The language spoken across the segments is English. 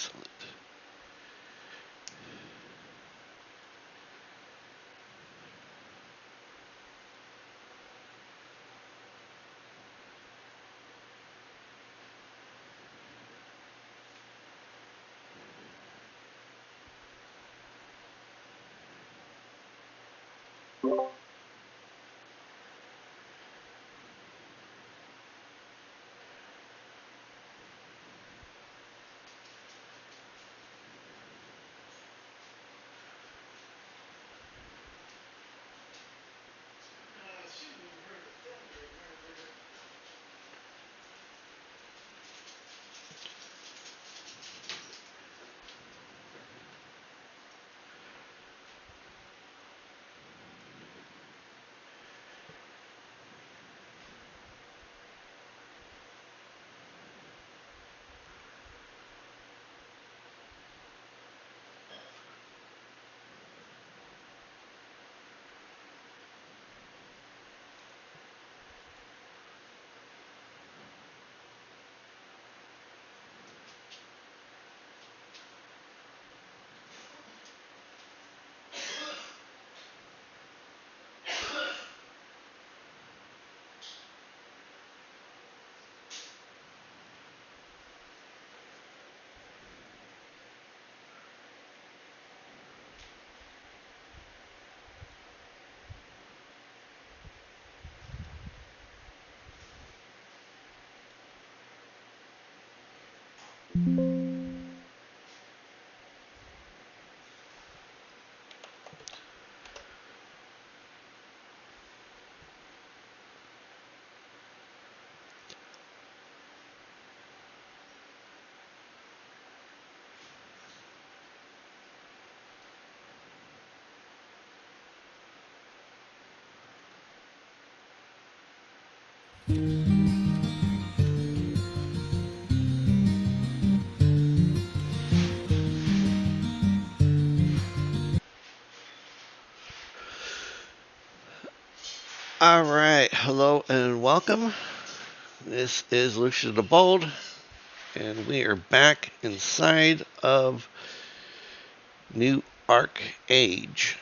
Excellent. All right, hello and welcome. This is Lucia the Bold, and we are back inside of New Arc Age.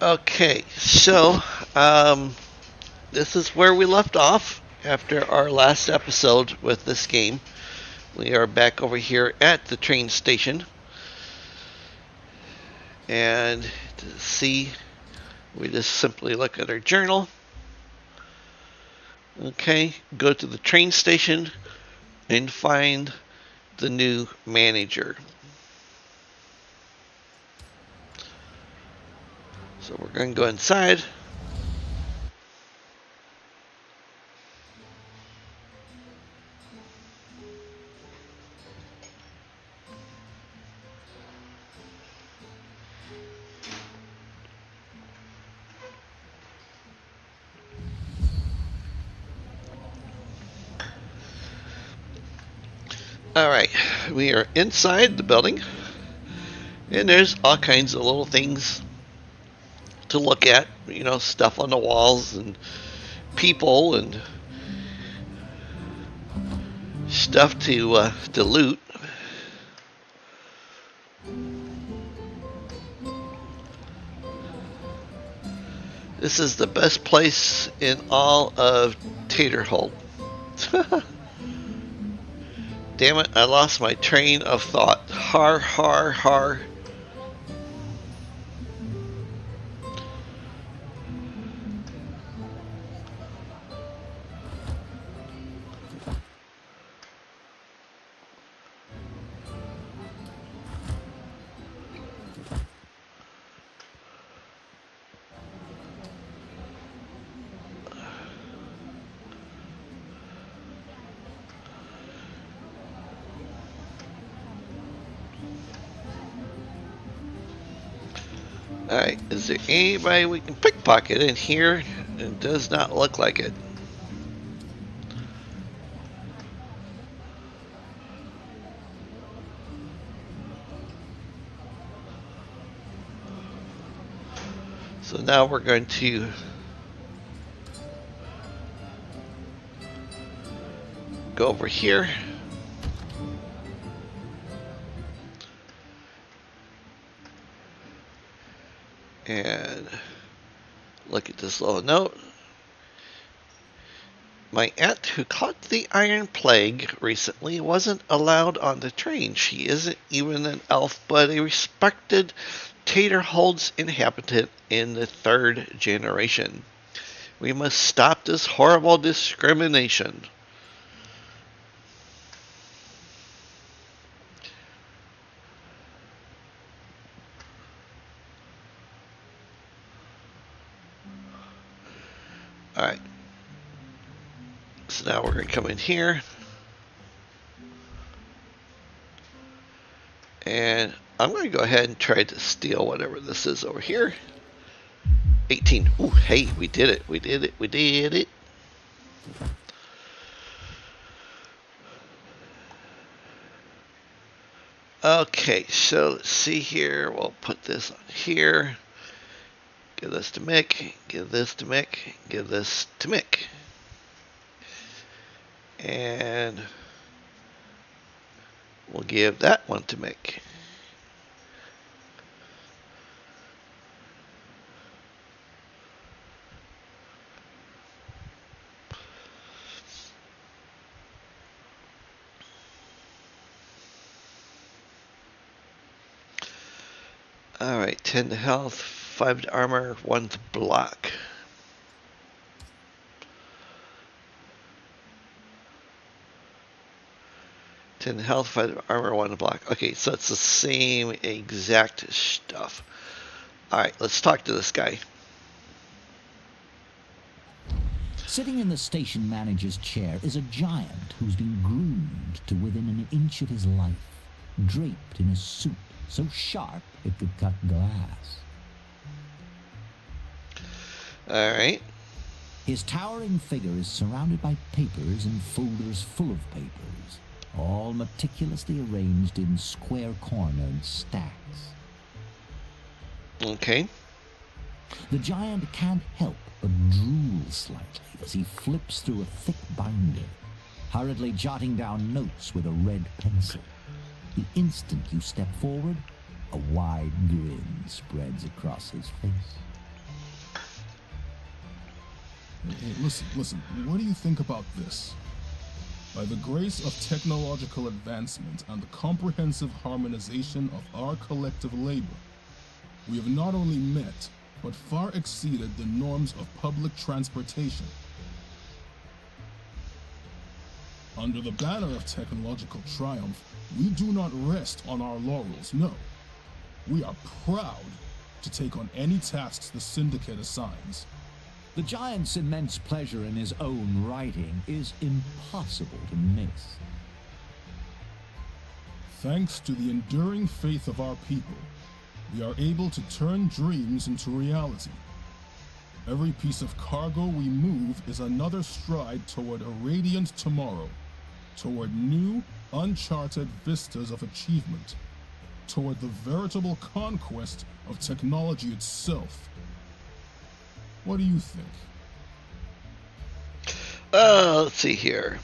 Okay, so this is where we left off after our last episode with this game. We are back over here at the train station, and to see, we just simply look at our journal. Okay, go to the train station and find the new manager. So we're going to go inside. Alright, we are inside the building, and there's all kinds of little things to look at, you know, stuff on the walls and people and stuff to loot. This is the best place in all of Taterholt. Damn it, I lost my train of thought. Har, har, har. Alright, is there anybody we can pickpocket in here? It does not look like it. So now we're going to go over here. And look at this little note. My aunt who caught the Iron Plague recently wasn't allowed on the train. She isn't even an elf, but a respected Taterhold's inhabitant in the 3rd generation. We must stop this horrible discrimination. Alright. So now we're going to come in here. And I'm going to go ahead and try to steal whatever this is over here. 18. Ooh, hey, we did it. We did it. We did it. Okay, so let's see here. We'll put this on here. Give this to Mick. Give this to Mick. Give this to Mick. And we'll give that one to Mick. Alright, 10 to health, 5 to armor, 1 to block. Ten health, 5 armor, 1 to block. Okay, so it's the same exact stuff. Alright, let's talk to this guy. Sitting in the station manager's chair is a giant who's been groomed to within an inch of his life, draped in a suit so sharp it could cut glass. Alright. His towering figure is surrounded by papers and folders full of papers, all meticulously arranged in square-cornered stacks. Okay. The giant can't help but drool slightly as he flips through a thick binder, hurriedly jotting down notes with a red pencil. The instant you step forward, a wide grin spreads across his face. Hey, listen, what do you think about this? By the grace of technological advancement and the comprehensive harmonization of our collective labor, we have not only met, but far exceeded the norms of public transportation. Under the banner of technological triumph, we do not rest on our laurels, no. We are proud to take on any tasks the Syndicate assigns. The giant's immense pleasure in his own writing is impossible to miss. Thanks to the enduring faith of our people, we are able to turn dreams into reality. Every piece of cargo we move is another stride toward a radiant tomorrow, toward new, uncharted vistas of achievement, toward the veritable conquest of technology itself. What do you think? Let's see here.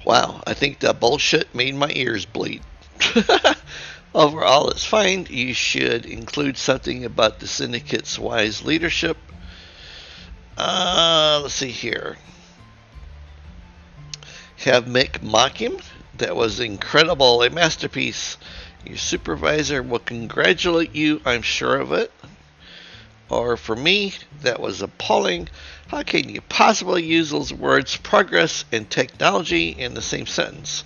Wow, I think that bullshit made my ears bleed. Overall, it's fine. You should include something about the Syndicate's wise leadership. Let's see here. Have Mick mock him. That was incredible, a masterpiece. Your supervisor will congratulate you, I'm sure of it. Or for me, that was appalling. How can you possibly use those words, progress and technology, in the same sentence?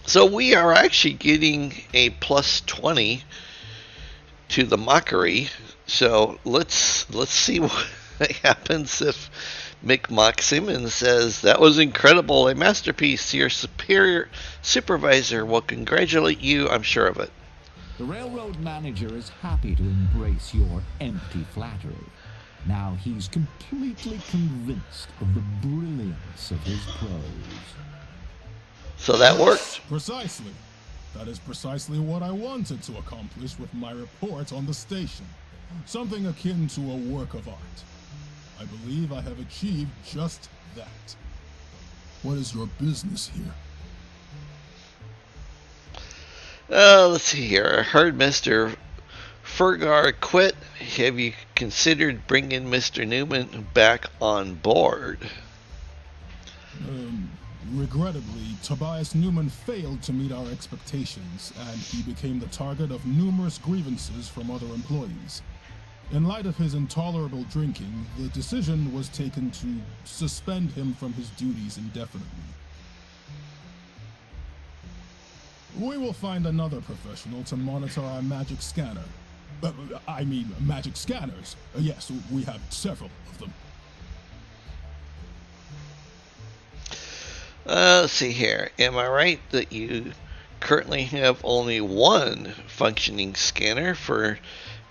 So we are actually getting a plus 20 to the mockery. So let's see what happens if Mick mocks him and says, "That was incredible, a masterpiece. Your superior supervisor will congratulate you, I'm sure of it." The railroad manager is happy to embrace your empty flattery. Now he's completely convinced of the brilliance of his prose. So that worked. Precisely. That is precisely what I wanted to accomplish with my report on the station. Something akin to a work of art. I believe I have achieved just that. What is your business here? Let's see here. I heard Mr. Fergar quit. Have you considered bringing Mr. Newman back on board? Regrettably, Tobias Newman failed to meet our expectations, and he became the target of numerous grievances from other employees. In light of his intolerable drinking, the decision was taken to suspend him from his duties indefinitely. We will find another professional to monitor our magic scanner. Magic scanners. Yes, we have several of them. Let's see here. Am I right that you currently have only one functioning scanner for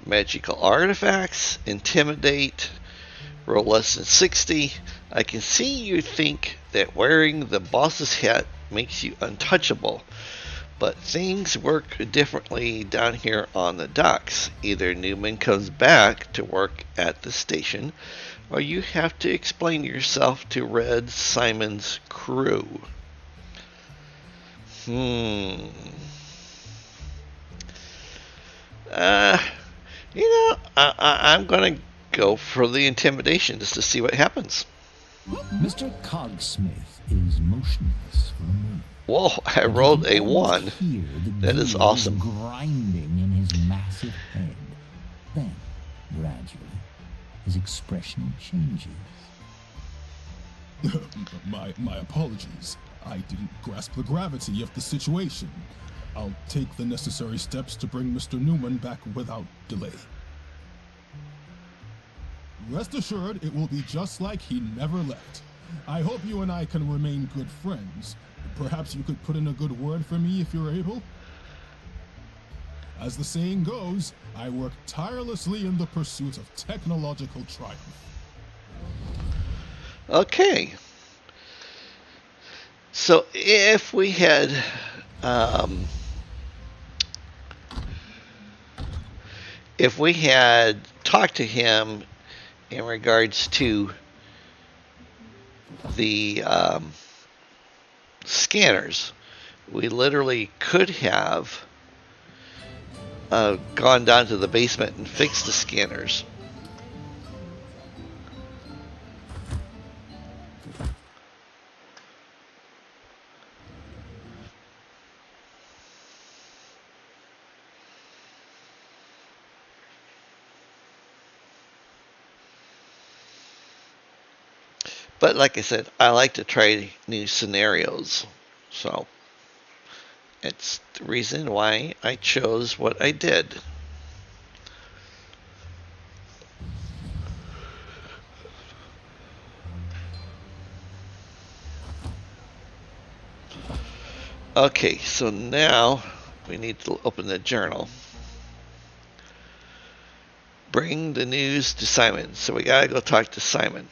magical artifacts? Intimidate, roll less than 60. I can see you think that wearing the boss's hat makes you untouchable, but things work differently down here on the docks. Either Newman comes back to work at the station, or you have to explain yourself to Red Simon's crew. I'm gonna go for the intimidation just to see what happens. Mr. Cogsmith is motionless for a moment. Whoa, I rolled a 1. That is awesome. Grinding in his massive head. Then, gradually, his expression changes. My apologies. I didn't grasp the gravity of the situation. I'll take the necessary steps to bring Mr. Newman back without delay. Rest assured, it will be just like he never left. I hope you and I can remain good friends. Perhaps you could put in a good word for me if you're able? As the saying goes, I work tirelessly in the pursuit of technological triumph. Okay. So if we had talked to him in regards to the scanners, we literally could have gone down to the basement and fixed the scanners. But like I said, I like to try new scenarios. So it's the reason why I chose what I did. Okay, so now we need to open the journal. Bring the news to Simon. So we gotta go talk to Simon.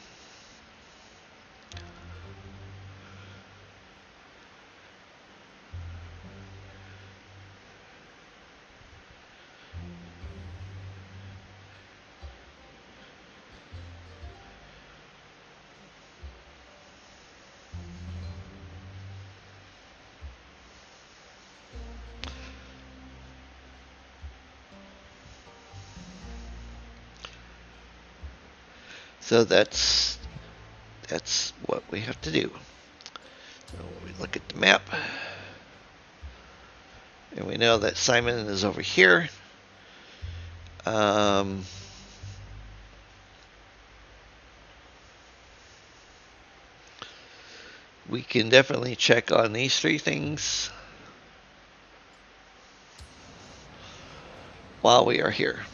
So that's what we have to do. So we look at the map, and we know that Simon is over here. We can definitely check on these 3 things while we are here.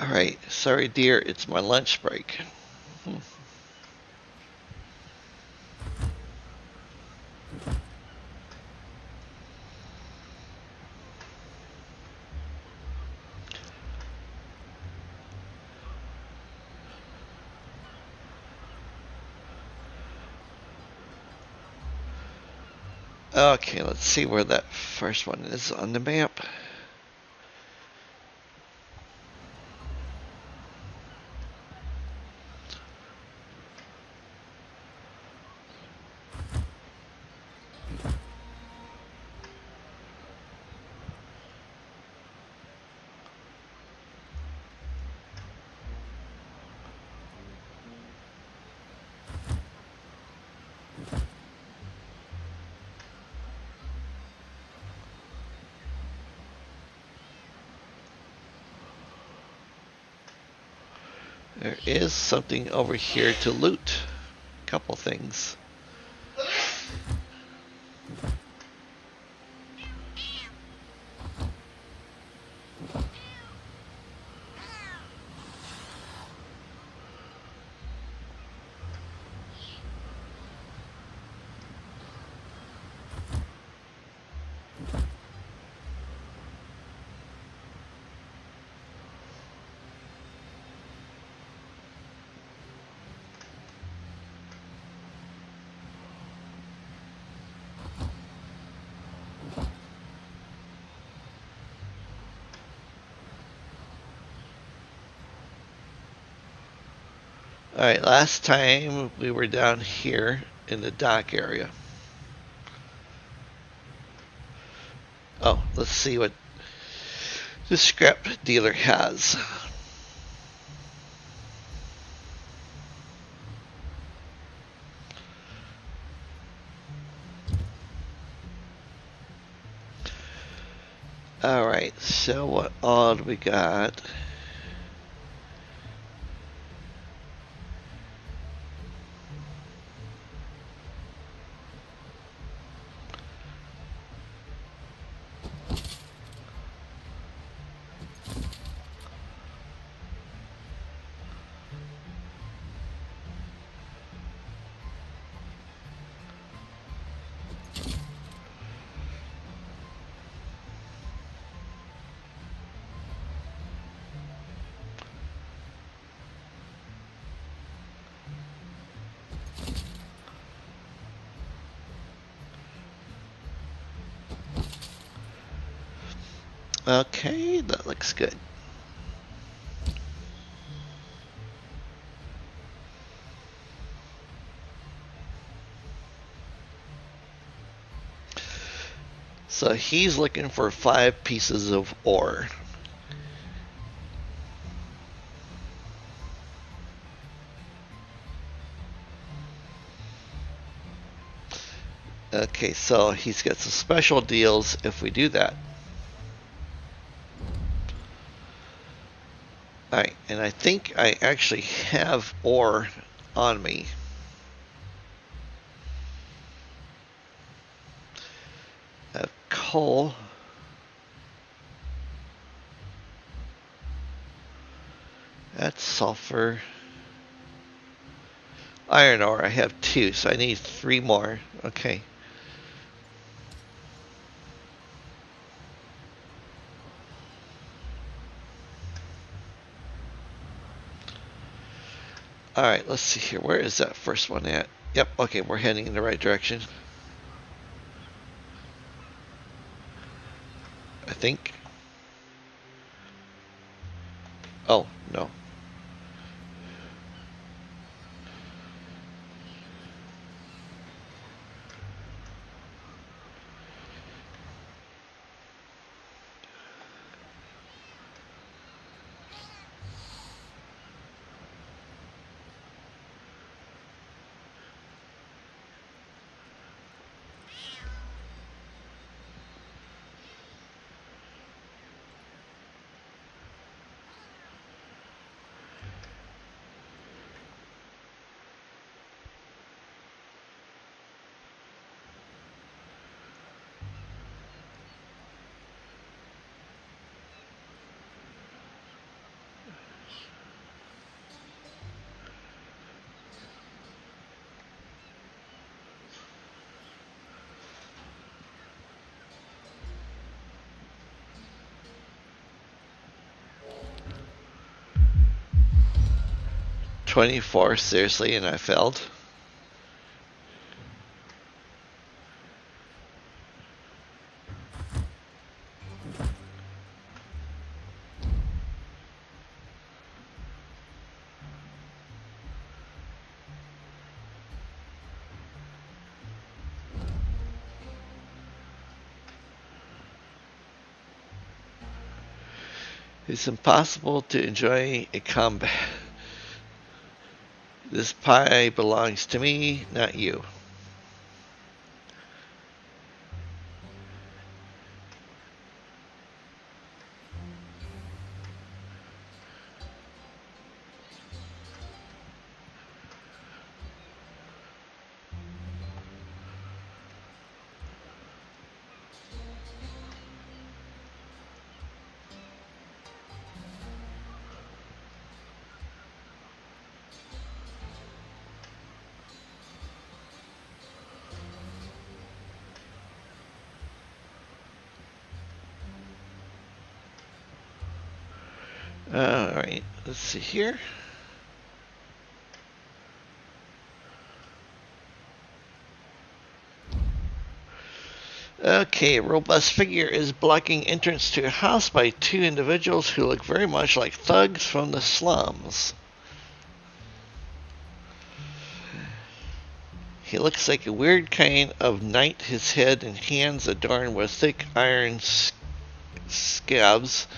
Alright, sorry dear, it's my lunch break. Okay, let's see where that first one is on the map. There is something over here to loot. A couple things. Alright, last time we were down here in the dock area. Oh, let's see what the scrap dealer has. Alright, so what all do we got? Okay, that looks good. So he's looking for 5 pieces of ore. Okay, so he's got some special deals if we do that. Alright, and I think I actually have ore on me. I have coal. That's sulfur. Iron ore, I have 2, so I need 3 more. Okay. Alright, let's see here. Where is that first one at? Yep, okay, we're heading in the right direction. I think. Oh, no. 24, seriously, and I failed. It's impossible to enjoy a combat. This pie belongs to me, not you. Alright, let's see here. Okay, a robust figure is blocking entrance to a house by two individuals who look very much like thugs from the slums. He looks like a weird kind of knight, his head and hands adorned with thick iron scabs,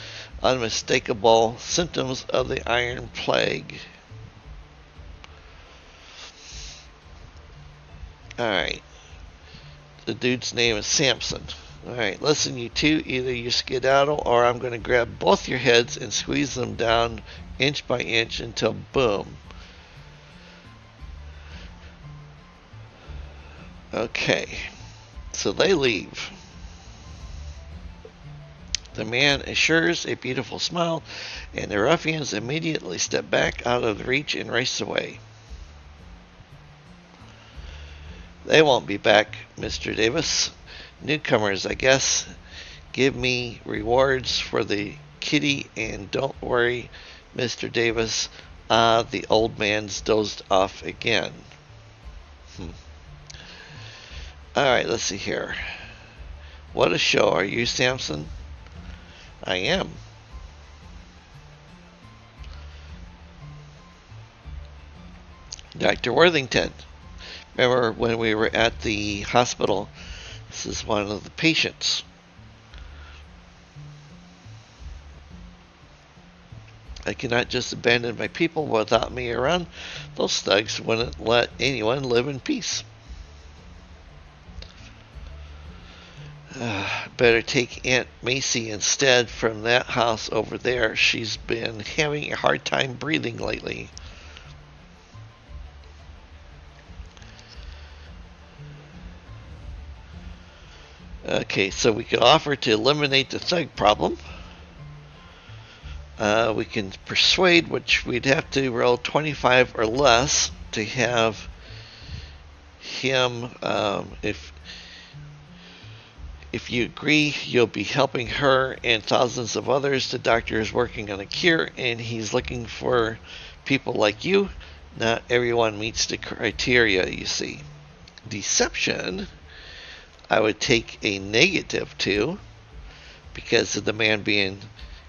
unmistakable symptoms of the Iron Plague. Alright. The dude's name is Samson. Alright, listen you two, either you skedaddle or I'm going to grab both your heads and squeeze them down inch by inch until boom. Okay, so they leave. The man assures a beautiful smile, and the ruffians immediately step back out of the reach and race away. They won't be back, Mr. Davis. Newcomers, I guess. Give me rewards for the kitty, and don't worry, Mr. Davis. The old man's dozed off again. Alright, let's see here. What a show. Are you Samson? I am. Dr. Worthington. Remember when we were at the hospital? This is one of the patients. I cannot just abandon my people without me around. Those thugs wouldn't let anyone live in peace. Better take Aunt Macy instead from that house over there. She's been having a hard time breathing lately. Okay, so we could offer to eliminate the thug problem. We can persuade, which we'd have to roll 25 or less to have him, if you agree, you'll be helping her and thousands of others. The doctor is working on a cure, and he's looking for people like you. Not everyone meets the criteria, you see. Deception, I would take a -2 because of the man being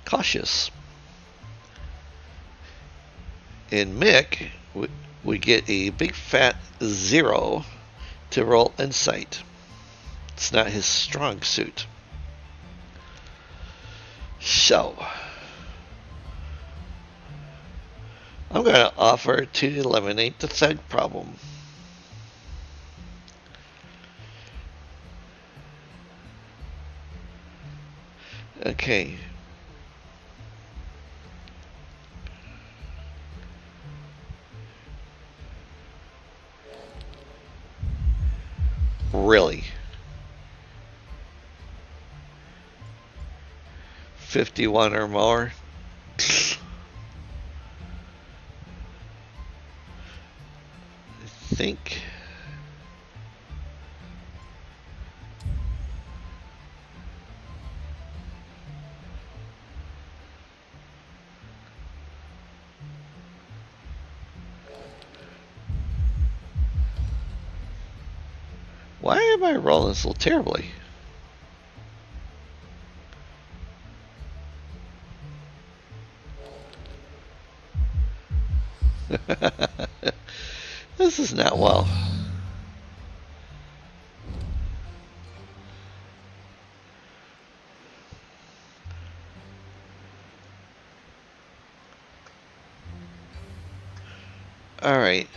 cautious. And Mick would get a big fat 0 to roll insight. It's not his strong suit. So, I'm going to offer to eliminate the thug problem. Okay. Really? 51 or more? I think. Why am I rolling so terribly? This is not well. Alright.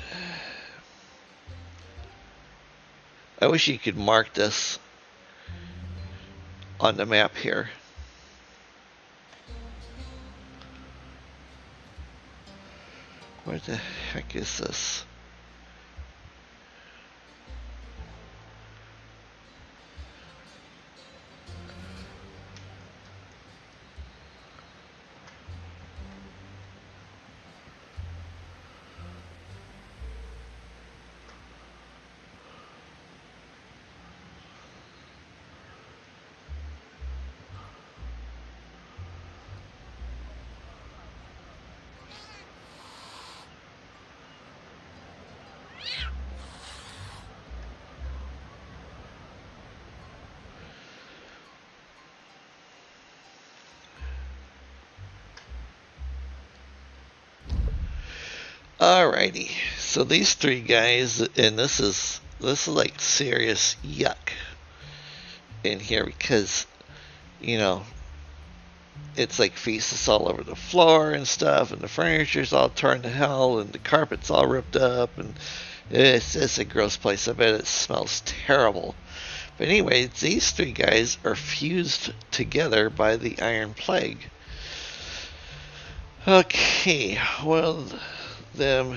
I wish you could mark this on the map here. Where the heck is this? Alrighty, so these three guys, and this is like serious yuck in here because, you know, it's like feces all over the floor and stuff, and the furniture's all torn to hell, and the carpet's all ripped up, and it's a gross place. I bet it smells terrible. But anyway, these three guys are fused together by the Iron Plague. Okay, well, them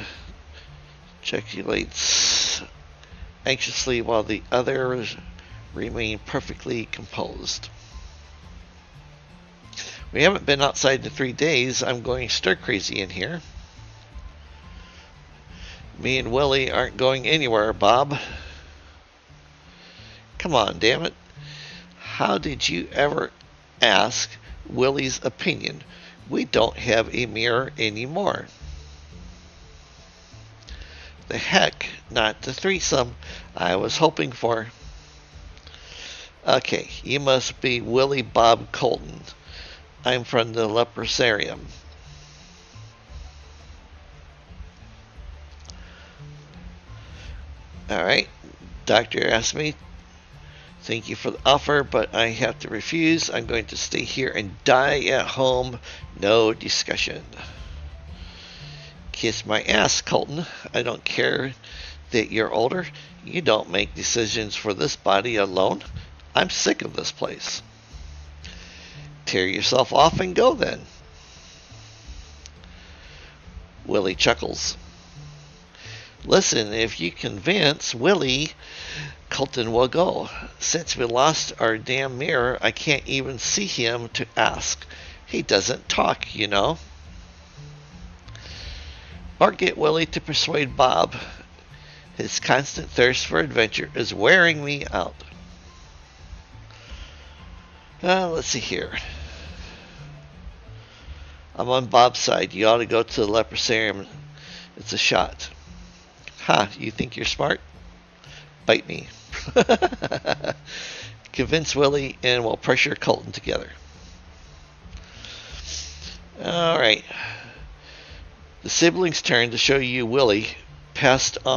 ejaculates anxiously while the others remain perfectly composed. We haven't been outside in 3 days. I'm going stir crazy in here. Me and Willie aren't going anywhere, Bob. Come on, damn it. How did you ever ask Willie's opinion? We don't have a mirror anymore. The heck, not the threesome I was hoping for. Okay, you must be Willie Bob Colton. I'm from the Leprosarium. Alright, doctor asked me, thank you for the offer, but I have to refuse. I'm going to stay here and die at home. No discussion. Kiss my ass, Colton. I don't care that you're older. You don't make decisions for this body alone. I'm sick of this place. Tear yourself off and go then. Willie chuckles. Listen, if you convince Willie, Colton will go. Since we lost our damn mirror, I can't even see him to ask. He doesn't talk, you know. Or get Willie to persuade Bob. His constant thirst for adventure is wearing me out. Let's see here. I'm on Bob's side. You ought to go to the Leprosarium. It's a shot. Ha, you think you're smart? Bite me. Convince Willie and we'll pressure Colton together. Alright. The siblings' turn to show you Willie pasted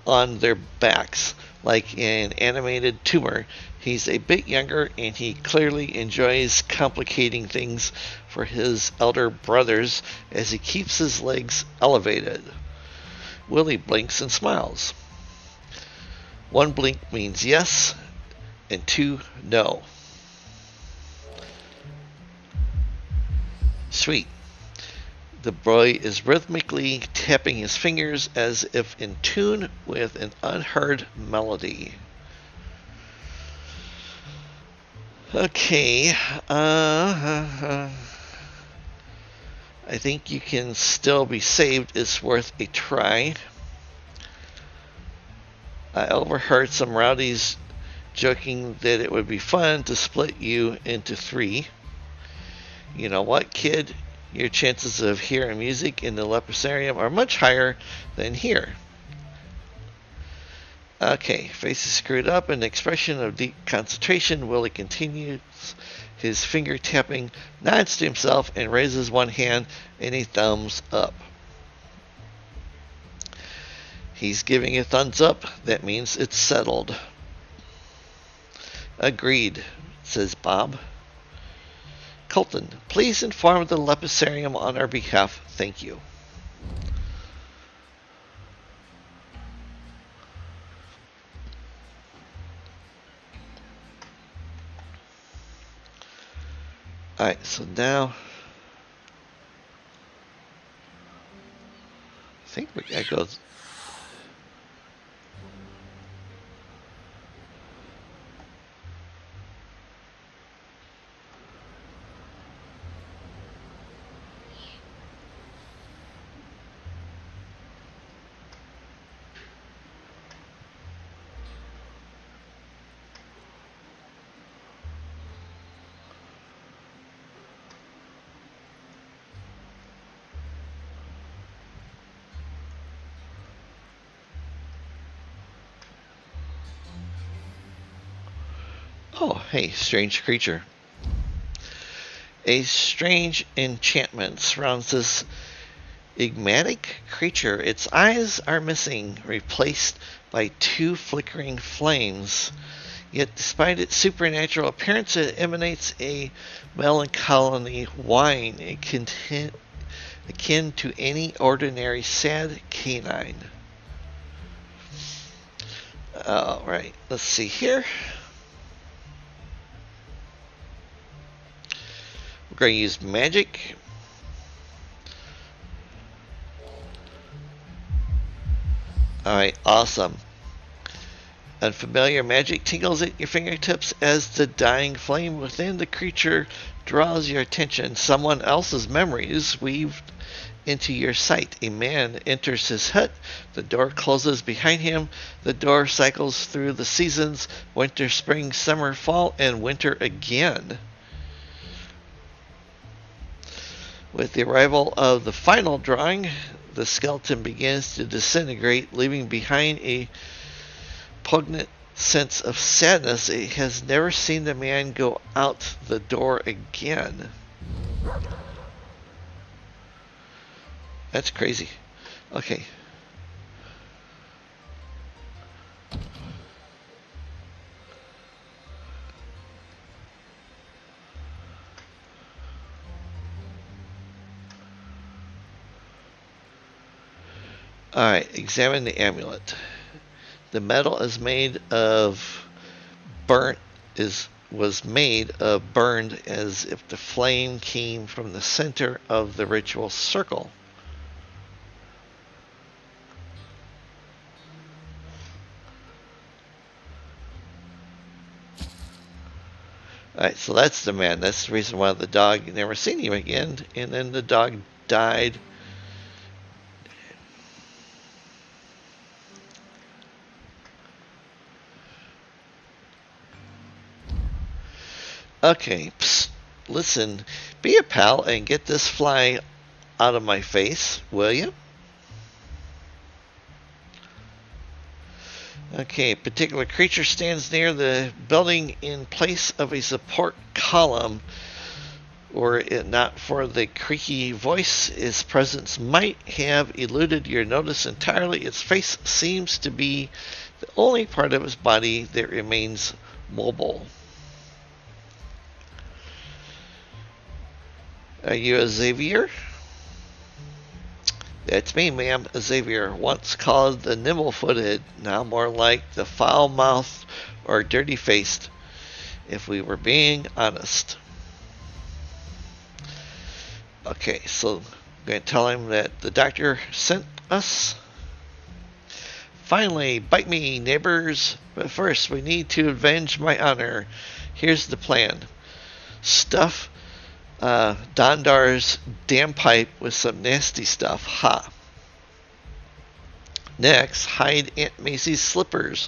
on their backs like an animated tumor. He's a bit younger and he clearly enjoys complicating things for his elder brothers as he keeps his legs elevated. Willie blinks and smiles. 1 blink means yes, and 2 no. Sweet. The boy is rhythmically tapping his fingers as if in tune with an unheard melody. Okay, I think you can still be saved. It's worth a try. I overheard some rowdies joking that it would be fun to split you into 3. You know what, kid? Your chances of hearing music in the Leprosarium are much higher than here. Okay, face is screwed up, an expression of deep concentration. Willie continues his finger tapping, nods to himself, and raises one hand and a thumbs up. He's giving a thumbs up. That means it's settled. Agreed, says Bob. Colton, please inform the Lepidarium on our behalf. Thank you. Alright, so now I think we gotta go. Oh, hey, strange creature. A strange enchantment surrounds this enigmatic creature. Its eyes are missing, replaced by two flickering flames. Yet, despite its supernatural appearance, it emanates a melancholy whine akin to any ordinary sad canine. Alright, let's see here. We're going to use magic. Alright, awesome. Unfamiliar magic tingles at your fingertips as the dying flame within the creature draws your attention. Someone else's memory is weaved into your sight. A man enters his hut. The door closes behind him. The door cycles through the seasons: winter, spring, summer, fall, and winter again. With the arrival of the final drawing, the skeleton begins to disintegrate, leaving behind a poignant sense of sadness. It has never seen the man go out the door again. That's crazy. Okay. Alright, examine the amulet. The metal is made of was made of burned as if the flame came from the center of the ritual circle. Alright, so that's the man. That's the reason why the dog, you never seen him again, and then the dog died. Okay, psst, listen, be a pal and get this fly out of my face, will you? Okay, a particular creature stands near the building in place of a support column. Were it not for the creaky voice, its presence might have eluded your notice entirely. Its face seems to be the only part of its body that remains mobile. Are you a Xavier? That's me, ma'am. A Xavier, once called the nimble-footed, now more like the foul-mouthed or dirty-faced, if we were being honest. Okay, so I'm going to tell him that the doctor sent us. Finally, bite me, neighbors. But first, we need to avenge my honor. Here's the plan. Stuff Dondar's damn pipe with some nasty stuff. Ha. Next, hide Aunt Macy's slippers.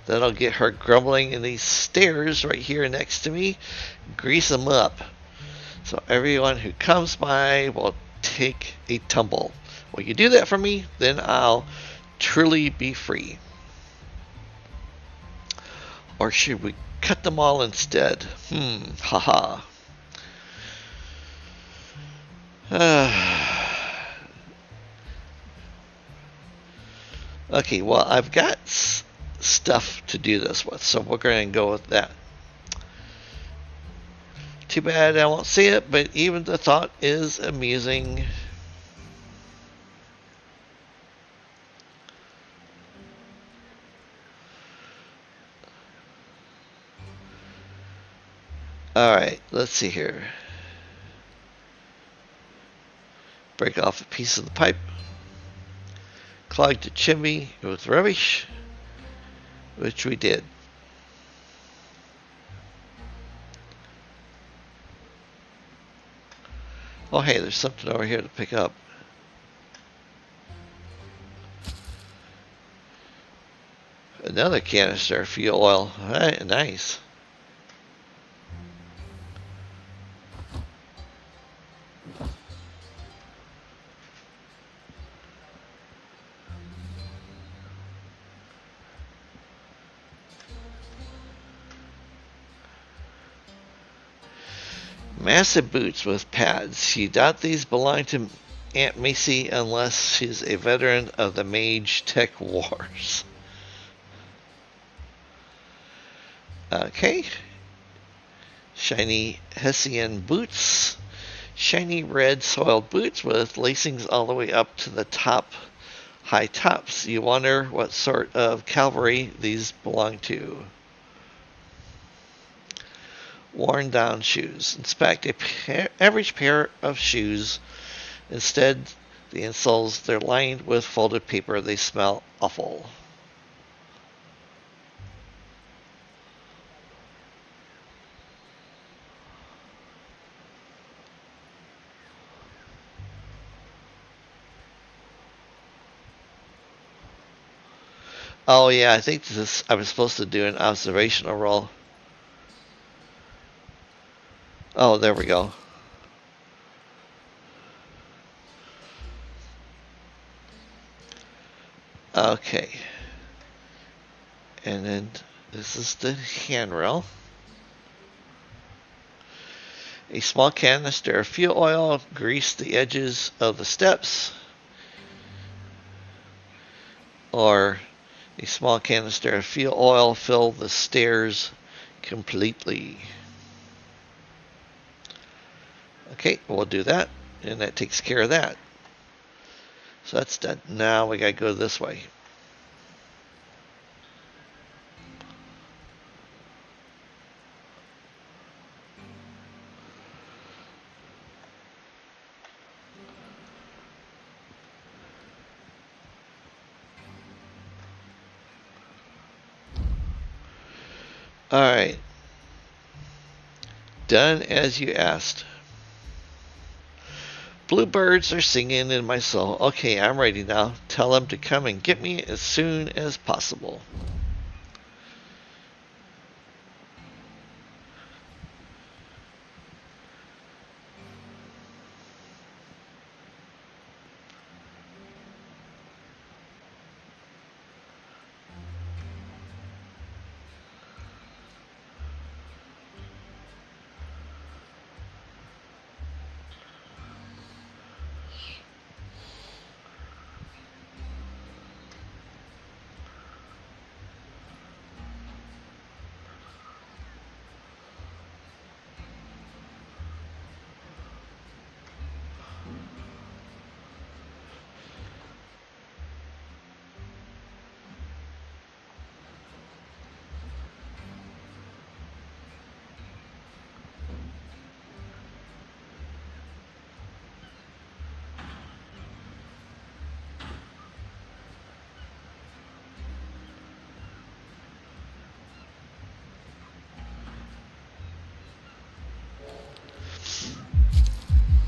That'll get her grumbling in these stairs right here next to me. Grease them up, so everyone who comes by will take a tumble. Will you do that for me? Then I'll truly be free. Or should we cut them all instead? Haha. Okay, well, I've got stuff to do this with, so we're going to go with that. Too bad I won't see it, but even the thought is amusing. Alright, let's see here. Break off a piece of the pipe. Clog the chimney with rubbish, which we did. Oh hey, there's something over here to pick up. Another canister of fuel oil. Alright, nice. Massive boots with pads. You doubt these belong to Aunt Macy unless she's a veteran of the mage tech wars. Okay. Shiny Hessian boots. Shiny red soiled boots with lacings all the way up to the top, high tops. You wonder what sort of cavalry these belong to. Worn down shoes. Inspect average pair of shoes. Instead, the insoles, they're lined with folded paper. They smell awful. Oh yeah, I think I was supposed to do an observational roll. Oh, there we go. Okay. And then this is the handrail. A small canister of fuel oil, grease the edges of the steps. Or a small canister of fuel oil, fill the stairs completely. Okay, we'll do that, and that takes care of that. So that's done. Now we gotta go this way. Alright. Done as you asked. Bluebirds are singing in my soul. Okay, I'm ready now. Tell them to come and get me as soon as possible.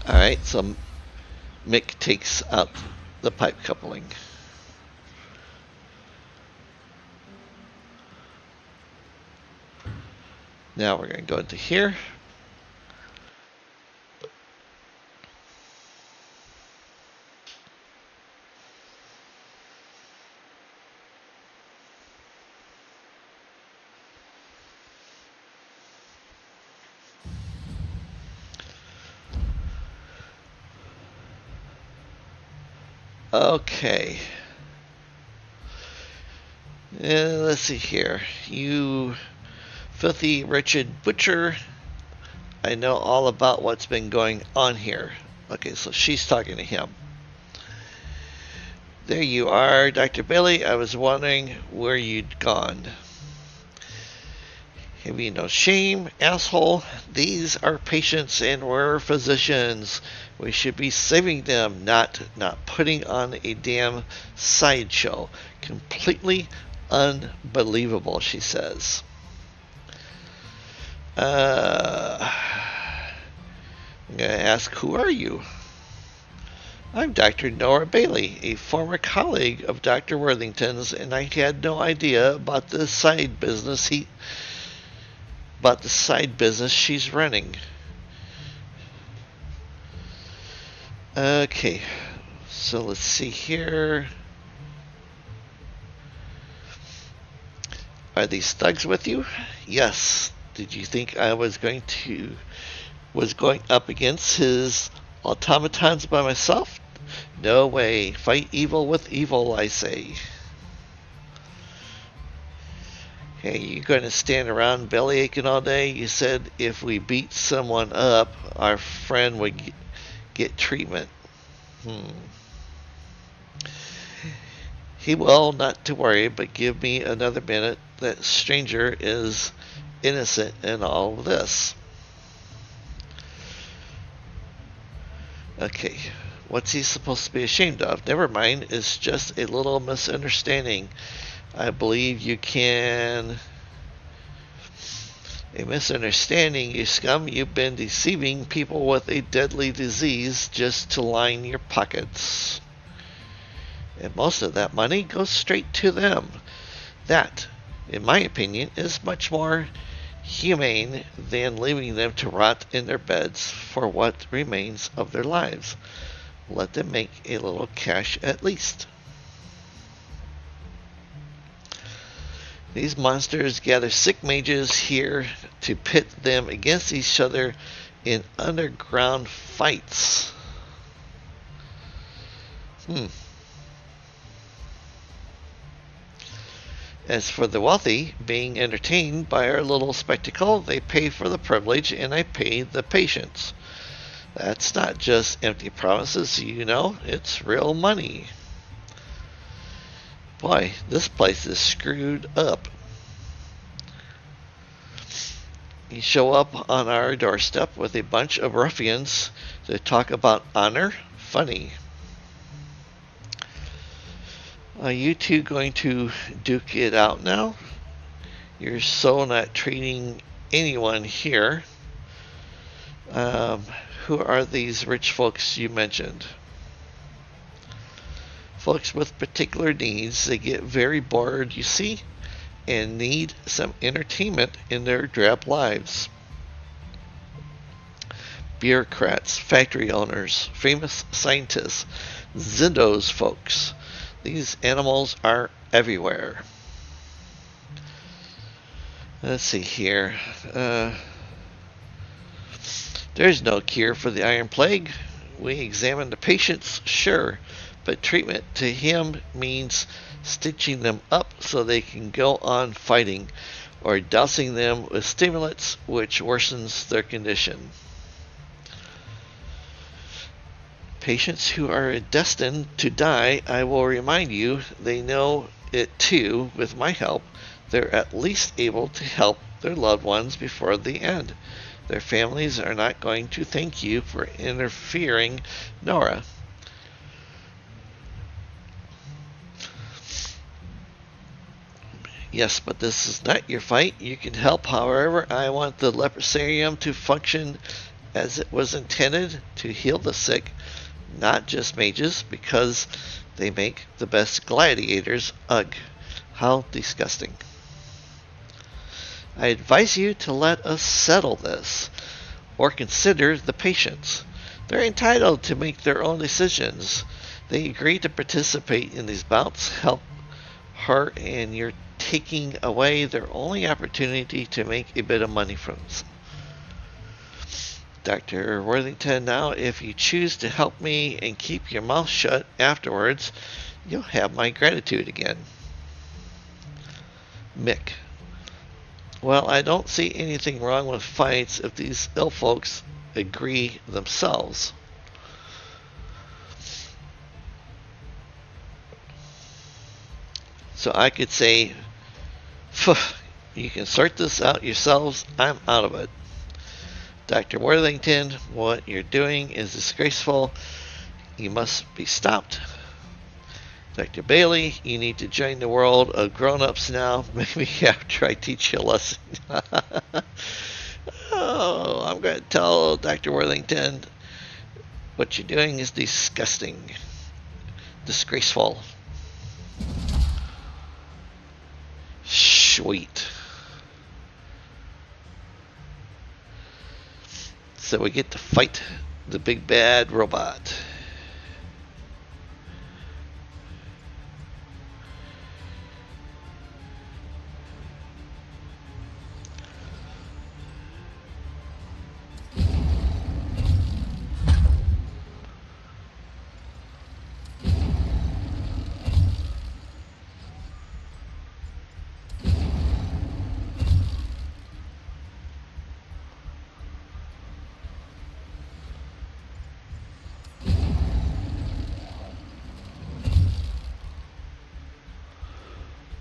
Alright, so Mick takes out the pipe coupling. Now we're going to go into here. Okay. Let's see here. You filthy wretched butcher. I know all about what's been going on here. Okay, so she's talking to him. There you are, Dr. Bailey. I was wondering where you'd gone. Have you no shame, asshole? These are patients and we're physicians. We should be saving them, not putting on a damn sideshow. Completely unbelievable, she says. I'm going to ask, who are you? I'm Dr. Nora Bailey, a former colleague of Dr. Worthington's, and I had no idea about the side business she's running. Okay, so let's see here. Are these thugs with you? Yes. Did you think I was going up against his automatons by myself? No way. Fight evil with evil, I say. Hey, you going to stand around belly aching all day? You said if we beat someone up, our friend would get treatment. He will, not to worry, but give me another minute. That stranger is innocent in all of this. Okay, what's he supposed to be ashamed of? Never mind, it's just a little misunderstanding. I believe you can... A misunderstanding, you scum. You've been deceiving people with a deadly disease just to line your pockets. And most of that money goes straight to them. That, in my opinion, is much more humane than leaving them to rot in their beds for what remains of their lives. Let them make a little cash at least. These monsters gather sick mages here to pit them against each other in underground fights. As for the wealthy being entertained by our little spectacle, they pay for the privilege and I pay the patients. That's not just empty promises, you know, it's real money. Boy, this place is screwed up. You show up on our doorstep with a bunch of ruffians to talk about honor? Funny. Are you two going to duke it out now? You're so not treating anyone here. Who are these rich folks you mentioned? Folks with particular needs. They get very bored, you see, and need some entertainment in their drab lives. Bureaucrats, factory owners, famous scientists, Zindos folks. These animals are everywhere. Let's see here. There's no cure for the Iron Plague. We examine the patients, sure, but treatment to him means stitching them up so they can go on fighting, or dousing them with stimulants which worsens their condition. Patients who are destined to die, I will remind you, they know it too. With my help, they're at least able to help their loved ones before the end. Their families are not going to thank you for interfering, Nora. Yes, but this is not your fight. You can help however. I want the leprosarium to function as it was intended, to heal the sick, not just mages, because they make the best gladiators. Ugh, how disgusting. I advise you to let us settle this, or consider the patients. They're entitled to make their own decisions. They agree to participate in these bouts, help her, and you're taking away their only opportunity to make a bit of money from them. Dr. Worthington, now if you choose to help me and keep your mouth shut afterwards, you'll have my gratitude again. Mick. Well, I don't see anything wrong with fights if these ill folks agree themselves. So I could say, you can sort this out yourselves, I'm out of it. Dr. Worthington, what you're doing is disgraceful. You must be stopped. Dr. Bailey, you need to join the world of grown-ups now. Maybe after I teach you a lesson. Oh, I'm going to tell Dr. Worthington what you're doing is disgusting. Disgraceful. Sweet. So we get to fight the big bad robot.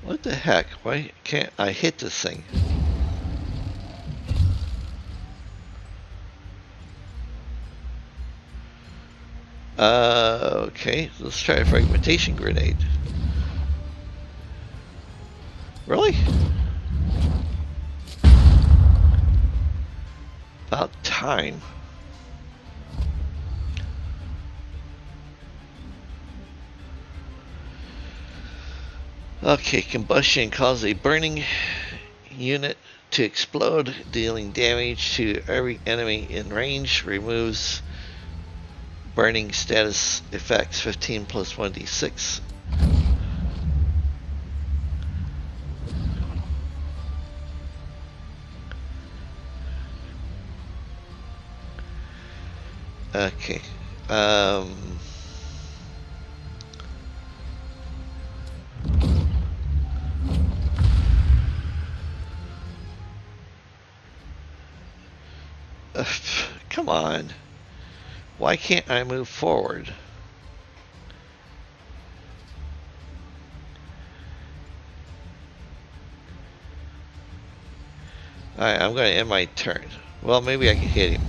What the heck? Why can't I hit this thing? Okay, let's try a fragmentation grenade. Really? About time. Okay, combustion causes a burning unit to explode, dealing damage to every enemy in range. Removes burning status effects 15 plus 1d6. Okay. Come on. Why can't I move forward? Alright, I'm going to end my turn. Well, maybe I can hit him.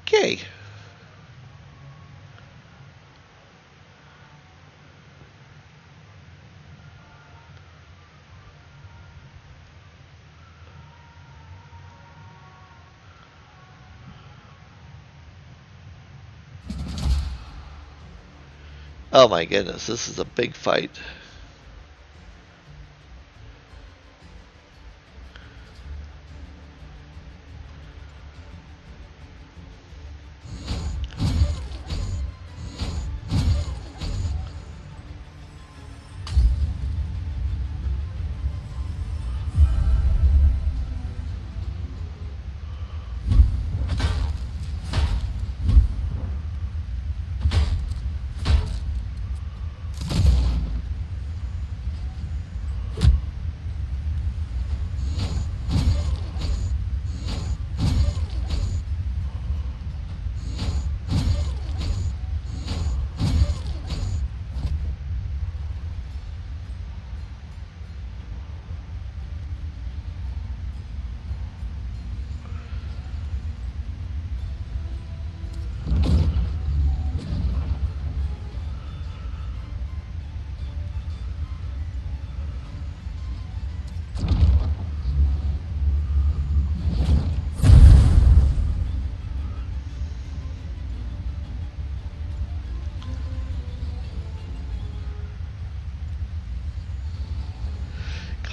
Okay. Oh my goodness, this is a big fight.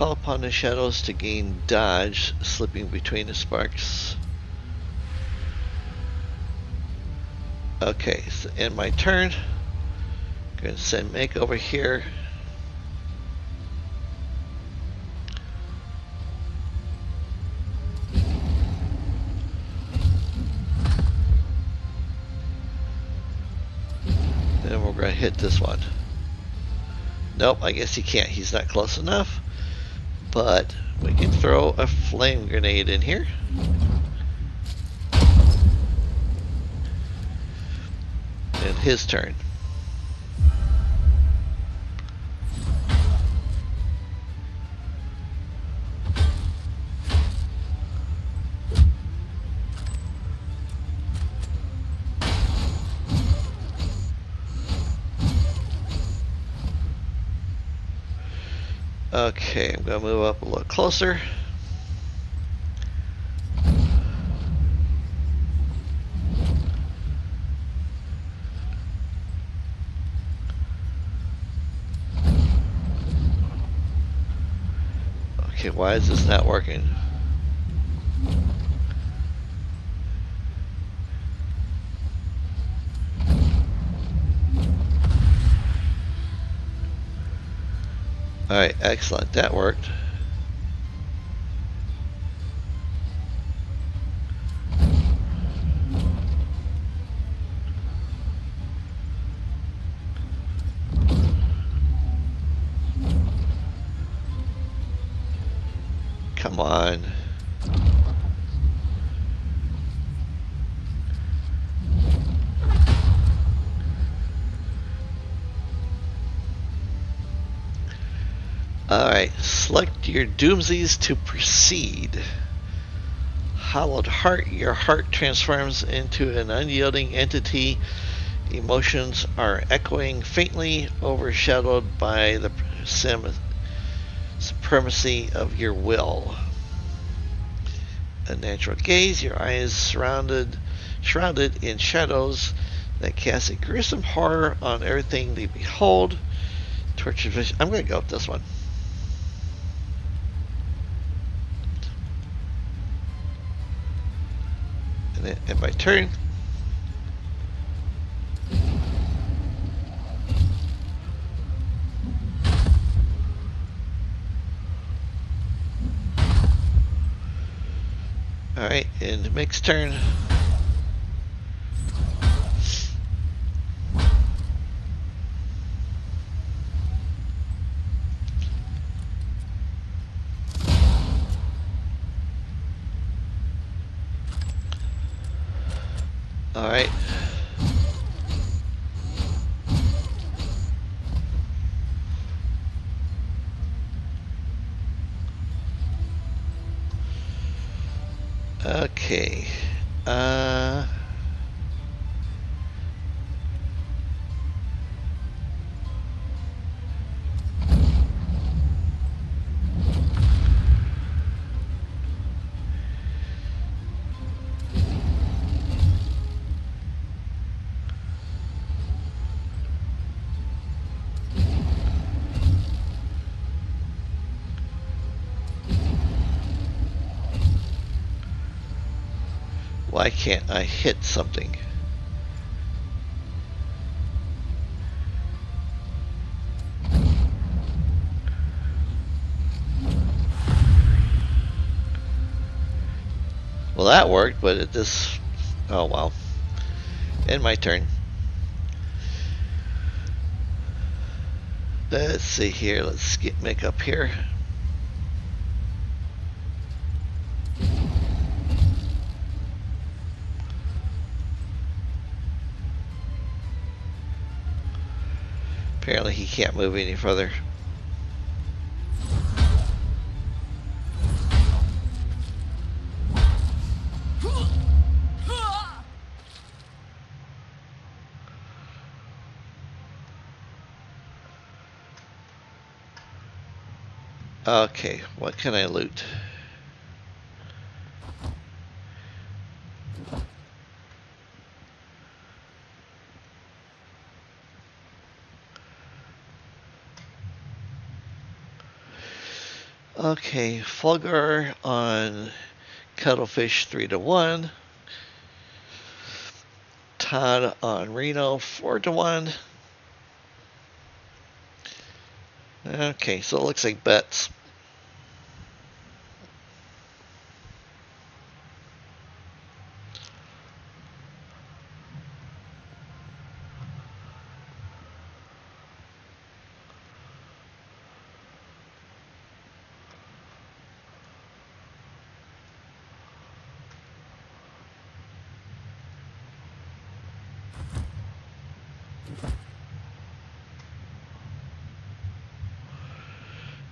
Call upon the shadows to gain dodge, slipping between the sparks. Okay, so in my turn, I'm going to send Make over here. Then we're going to hit this one. Nope, I guess he can't. He's not close enough. But we can throw a flame grenade in here. And his turn. Okay, I'm going to move up a little closer. Okay, why is this not working? Alright, excellent. That worked. Come on. Alright, select your doomsies to proceed. Hollowed heart, your heart transforms into an unyielding entity. Emotions are echoing faintly, overshadowed by the supremacy of your will. A natural gaze, your eyes shrouded in shadows that cast a gruesome horror on everything they behold. Tortured vision. I'm going to go with this one. And then end my turn. Alright, and Mick's turn. Alright. Okay. Why can't I hit something? Well, that worked, but it just... Oh, well. End my turn. Let's see here. Let's get Mick up here. Apparently he can't move any further. Okay, what can I loot? Okay, Fulgur on Cuttlefish 3-1. Todd on Reno 4-1. Okay, so it looks like bets.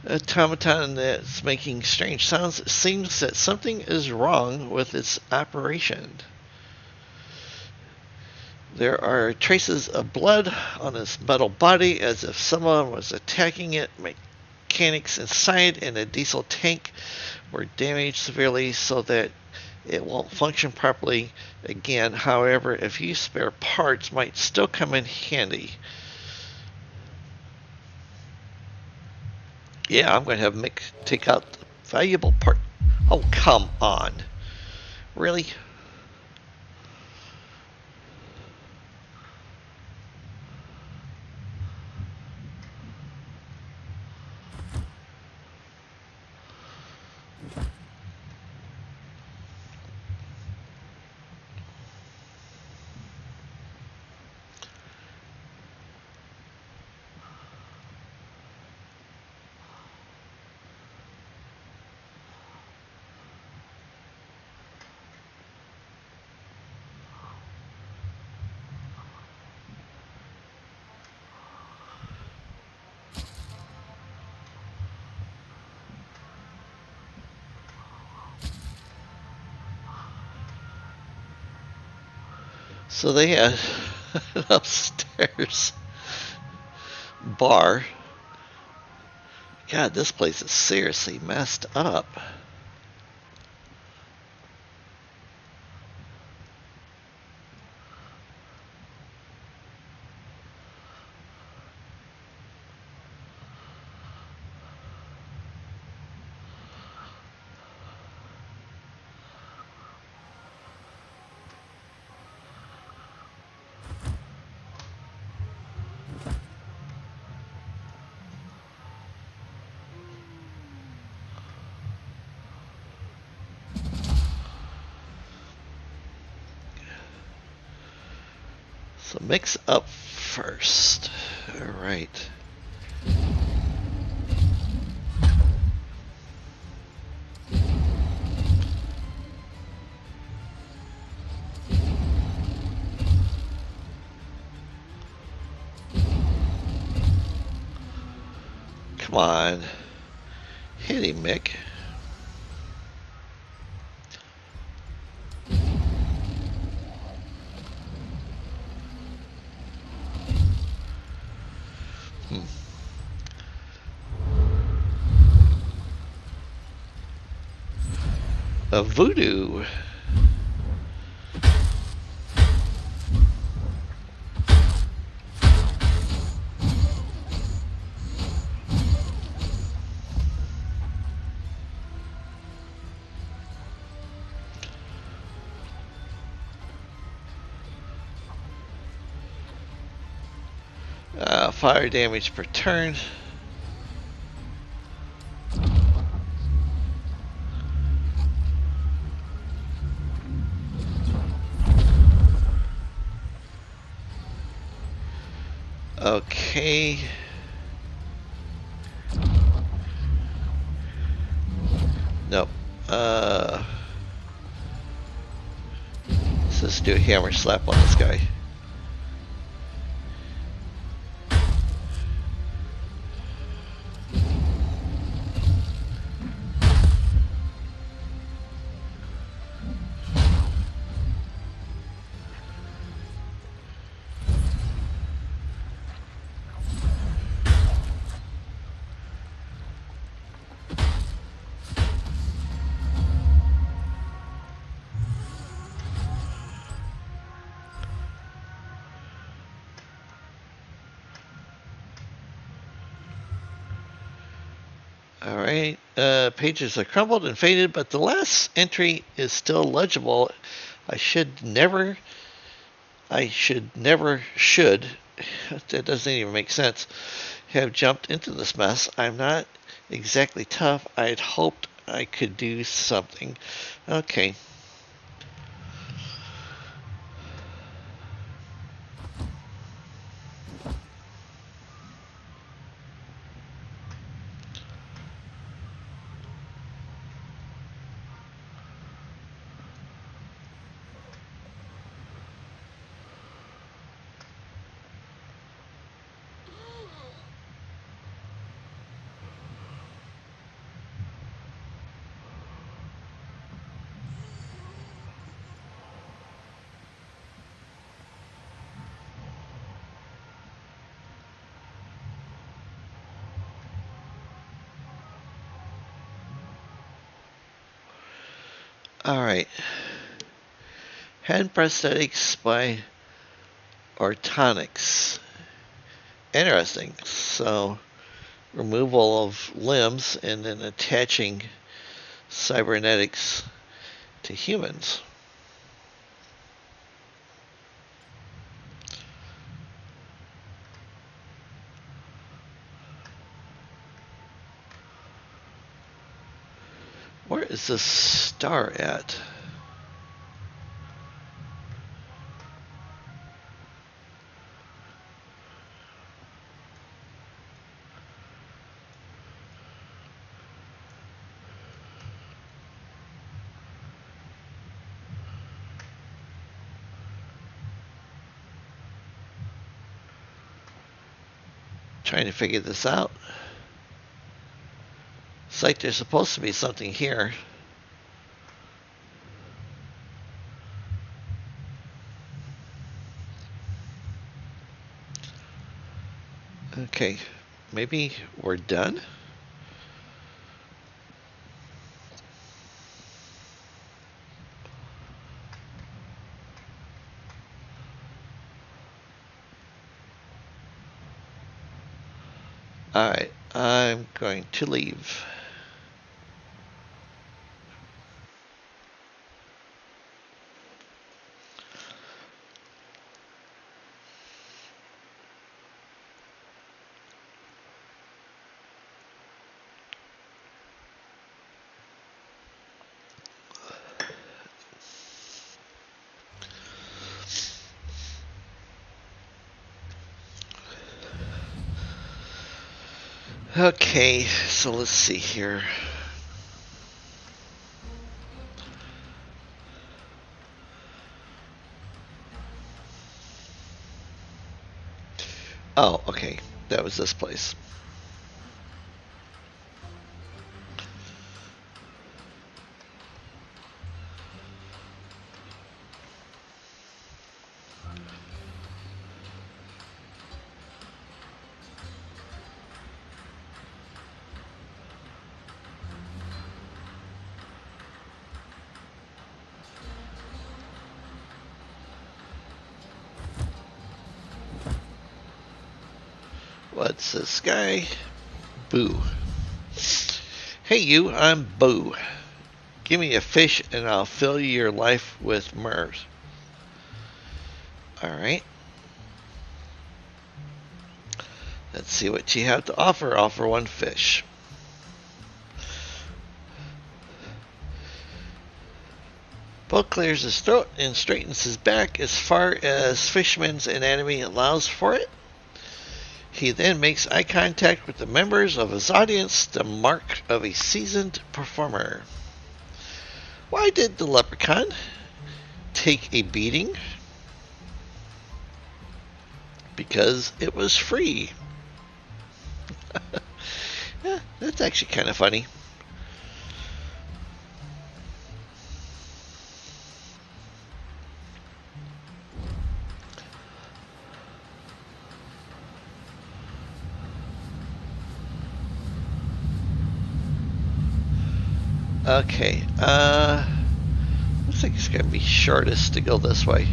Automaton that's making strange sounds. It seems that something is wrong with its operation. There are traces of blood on its metal body as if someone was attacking it. Mechanics inside and a diesel tank were damaged severely so that it won't function properly again. However, a few spare parts might still come in handy. Yeah, I'm going to have Mick take out the valuable part. Oh, come on. Really? So they had an upstairs bar. God, this place is seriously messed up. So mix up first. All right. Come on. Hit him, Mick. A voodoo. Fire damage per turn. Okay. Nope. Let's just do a hammer slap on this guy. Alright, pages are crumbled and faded, but the last entry is still legible. I should never, that doesn't even make sense, have jumped into this mess. I'm not exactly tough. I'd hoped I could do something. Okay. Alright. Hand prosthetics by Ortonics. Interesting. So, removal of limbs and then attaching cybernetics to humans. Where is this star at? Trying to figure this out. It's like there's supposed to be something here. Okay, maybe we're done? Alright, I'm going to leave. Okay, so let's see here. Oh, okay. That was this place. What's this guy? Boo. Hey you, I'm Boo. Give me a fish and I'll fill your life with myrrh. Alright. Let's see what you have to offer. Offer one fish. Bo clears his throat and straightens his back as far as Fishman's anatomy allows for it. He then makes eye contact with the members of his audience, the mark of a seasoned performer. Why did the leprechaun take a beating? Because it was free. Yeah, that's actually kind of funny. Okay, looks like it's gonna be shortest to go this way.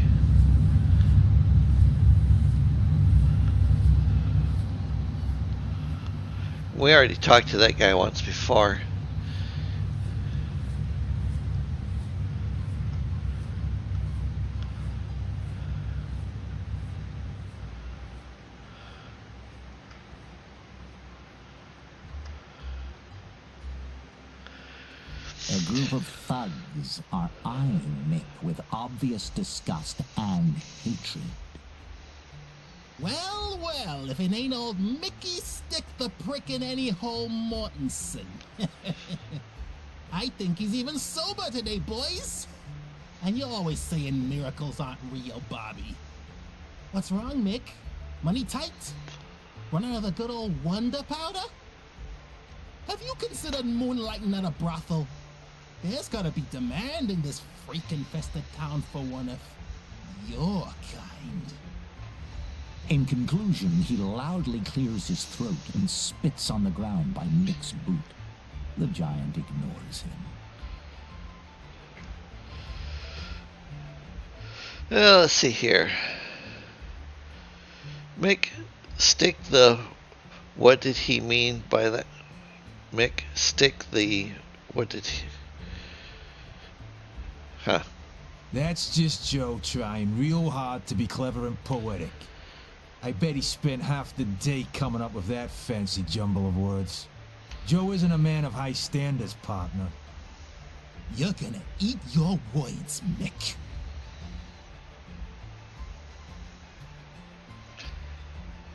We already talked to that guy once before. A group of thugs are eyeing Mick with obvious disgust and hatred. Well, well, if it ain't old Mickey Stick the Prick in any hole Mortensen. I think he's even sober today, boys. And you're always saying miracles aren't real, Bobby. What's wrong, Mick? Money tight? Run out of the good old wonder powder? Have you considered moonlighting at a brothel? There's gotta be demand in this freak-infested town for one of your kind. In conclusion, he loudly clears his throat and spits on the ground by Mick's boot. The giant ignores him. Let's see here. Mick, stick the... What did he mean by that? Mick, stick the... What did he... Huh. That's just Joe trying real hard to be clever and poetic. I bet he spent half the day coming up with that fancy jumble of words. Joe isn't a man of high standards, partner. You're gonna eat your words, Mick.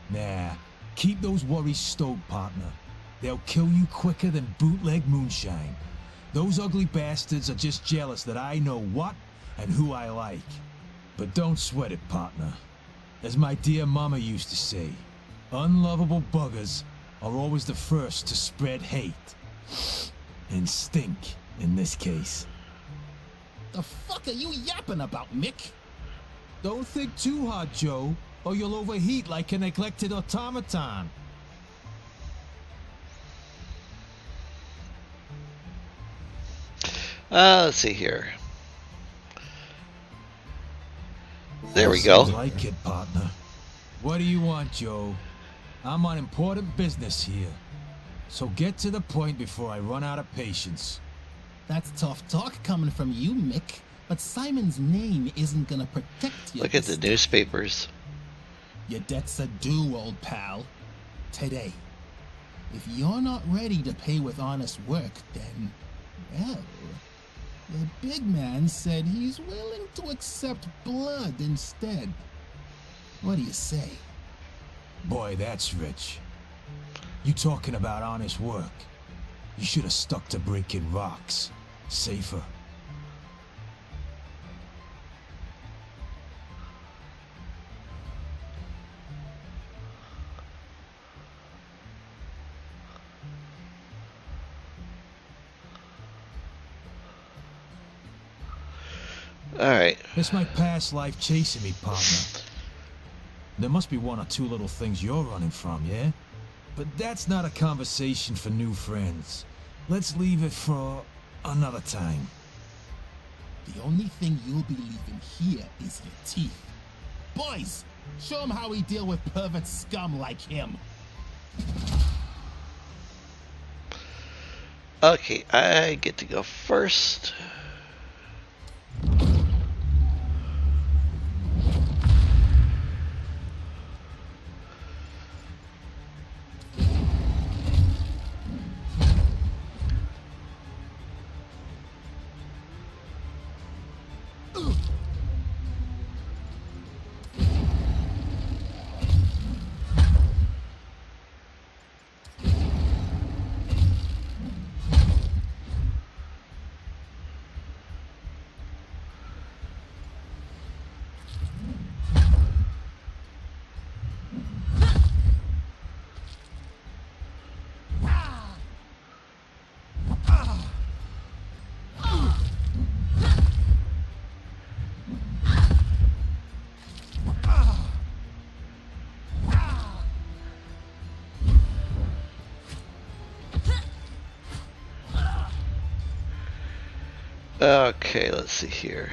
Nah, keep those worries stowed, partner. They'll kill you quicker than bootleg moonshine. Those ugly bastards are just jealous that I know what and who I like. But don't sweat it, partner. As my dear mama used to say, unlovable buggers are always the first to spread hate. And stink, in this case. The fuck are you yapping about, Mick? Don't think too hard, Joe, or you'll overheat like a neglected automaton. Let's see here. There we go. Seems like it, partner. What do you want, Joe? I'm on important business here. So get to the point before I run out of patience. That's tough talk coming from you, Mick. But Simon's name isn't gonna protect you. Look at the newspapers. Your debts are due, old pal. Today. If you're not ready to pay with honest work, then, well, the big man said he's willing to accept blood instead. What do you say? Boy, that's rich. You talking about honest work? You should have stuck to breaking rocks. Safer. Alright. It's my past life chasing me, partner. There must be one or two little things you're running from, yeah? But that's not a conversation for new friends. Let's leave it for another time. The only thing you'll be leaving here is your teeth. Boys, show him how we deal with pervert scum like him. Okay, I get to go first. Okay, let's see here.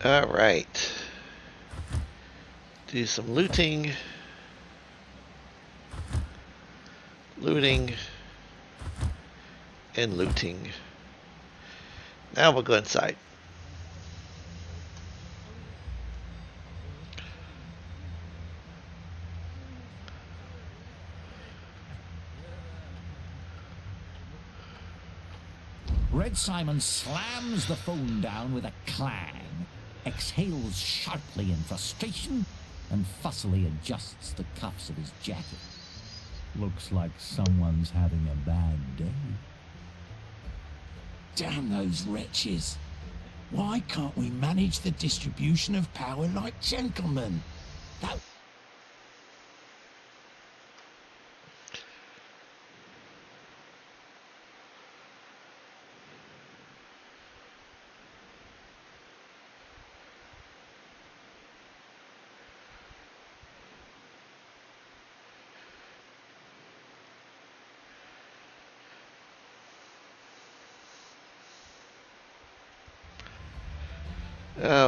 Alright. Do some looting. Looting. And looting. Now we'll go inside. Red Simon slams the phone down with a clang, exhales sharply in frustration, and fussily adjusts the cuffs of his jacket. Looks like someone's having a bad day. Damn those wretches. Why can't we manage the distribution of power like gentlemen? That...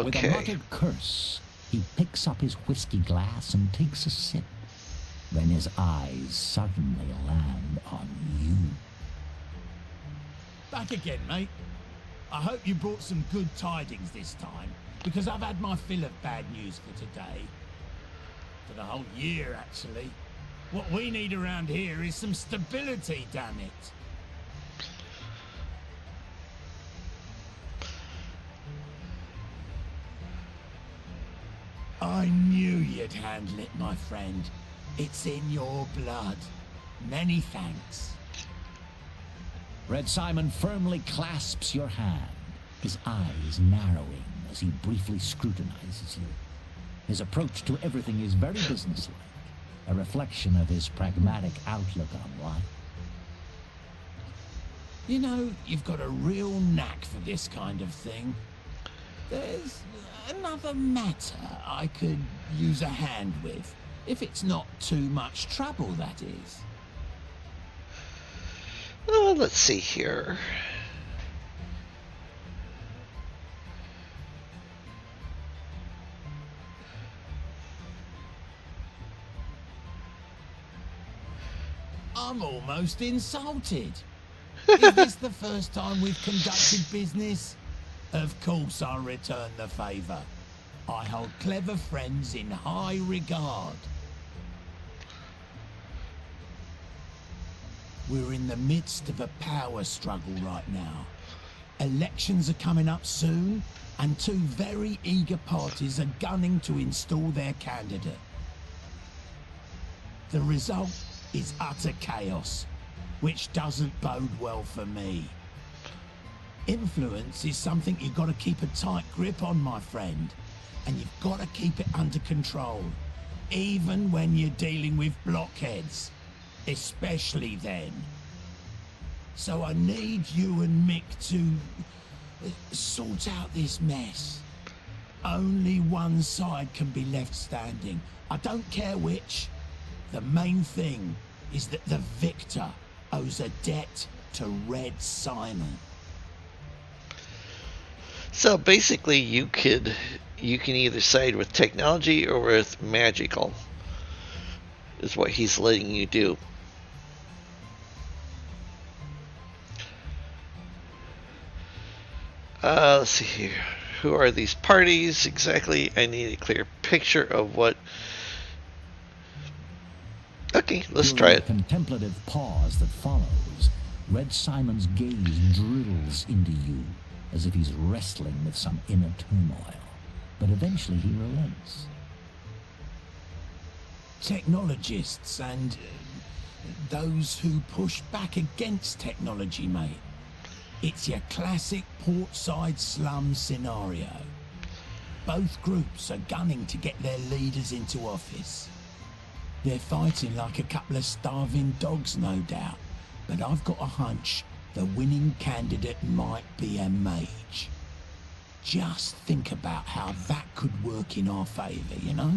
With a Okay. muttered curse, he picks up his whiskey glass and takes a sip. Then his eyes suddenly land on you. Back again, mate. I hope you brought some good tidings this time, because I've had my fill of bad news for today. For the whole year, actually. What we need around here is some stability, damn it. I knew you'd handle it, my friend. It's in your blood. Many thanks. Red Simon firmly clasps your hand, his eyes narrowing as he briefly scrutinizes you. His approach to everything is very businesslike, a reflection of his pragmatic outlook on life. You know, you've got a real knack for this kind of thing. There's another matter I could use a hand with, if it's not too much trouble, that is. Let's see here. I'm almost insulted. Is this the first time we've conducted business? Of course I'll return the favour. I hold clever friends in high regard. We're in the midst of a power struggle right now. Elections are coming up soon, and two very eager parties are gunning to install their candidate. The result is utter chaos, which doesn't bode well for me. Influence is something you've got to keep a tight grip on, my friend, and you've got to keep it under control, even when you're dealing with blockheads, especially then. So I need you and Mick to sort out this mess. Only one side can be left standing. I don't care which. The main thing is that the victor owes a debt to Red Simon. So basically, you can either side with technology or with magical, is what he's letting you do. Let's see here. Who are these parties exactly? I need a clear picture of what. Okay, let's try it. During the contemplative pause that follows, Red Simon's gaze drills into you, as if he's wrestling with some inner turmoil. But eventually he relents. Technologists and those who push back against technology, mate. It's your classic portside slum scenario. Both groups are gunning to get their leaders into office. They're fighting like a couple of starving dogs, no doubt. But I've got a hunch the winning candidate might be a mage. Just think about how that could work in our favour, you know?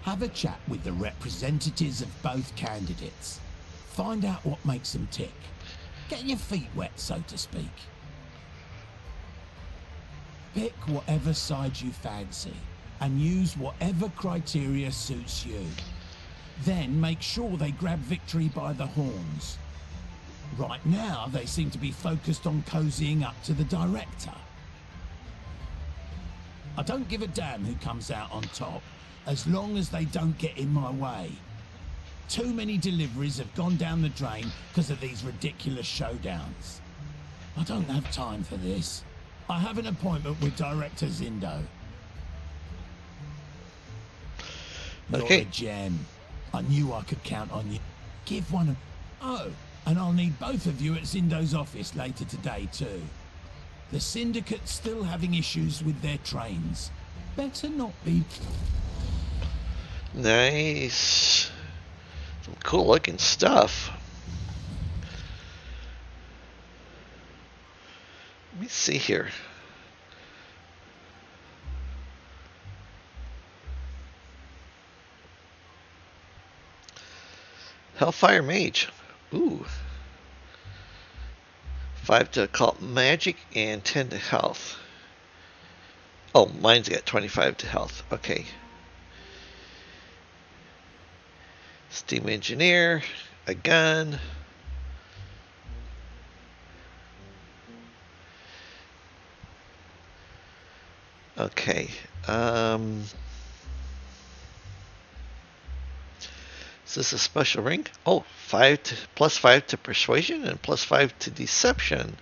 Have a chat with the representatives of both candidates. Find out what makes them tick. Get your feet wet, so to speak. Pick whatever side you fancy and use whatever criteria suits you. Then make sure they grab victory by the horns. Right now, they seem to be focused on cozying up to the director. I don't give a damn who comes out on top, as long as they don't get in my way. Too many deliveries have gone down the drain because of these ridiculous showdowns. I don't have time for this. I have an appointment with Director Zindo. Okay. You're a gem. I knew I could count on you. Give one a... Oh, and I'll need both of you at Zindo's office later today too. The Syndicate's still having issues with their trains. Better not be... Nice. Some cool looking stuff. Let me see here. Hellfire Mage. Ooh. 5 to occult magic and 10 to health. Oh, mine's got 25 to health. Okay. Steam Engineer. A gun. Okay. Is this a special ring? Oh, plus 5 to persuasion and plus 5 to deception.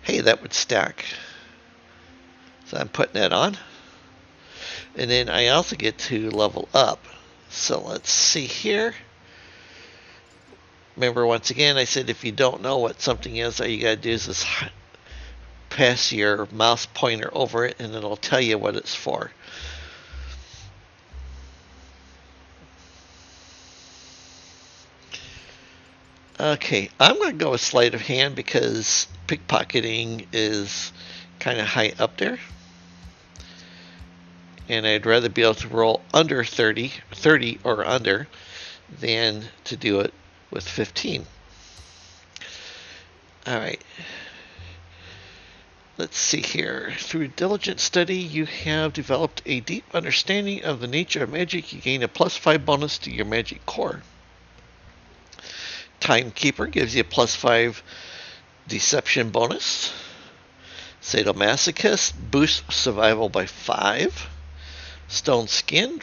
Hey, that would stack. So I'm putting that on. And then I also get to level up. So let's see here. Remember, once again, I said if you don't know what something is, all you gotta do is just pass your mouse pointer over it and it'll tell you what it's for. Okay, I'm going to go with sleight of hand because pickpocketing is kind of high up there. And I'd rather be able to roll under 30 or under, than to do it with 15. Alright. Let's see here. Through diligent study, you have developed a deep understanding of the nature of magic. You gain a plus 5 bonus to your magic core. Timekeeper gives you a plus 5 deception bonus. Sadomasochist boosts survival by 5. Stone Skin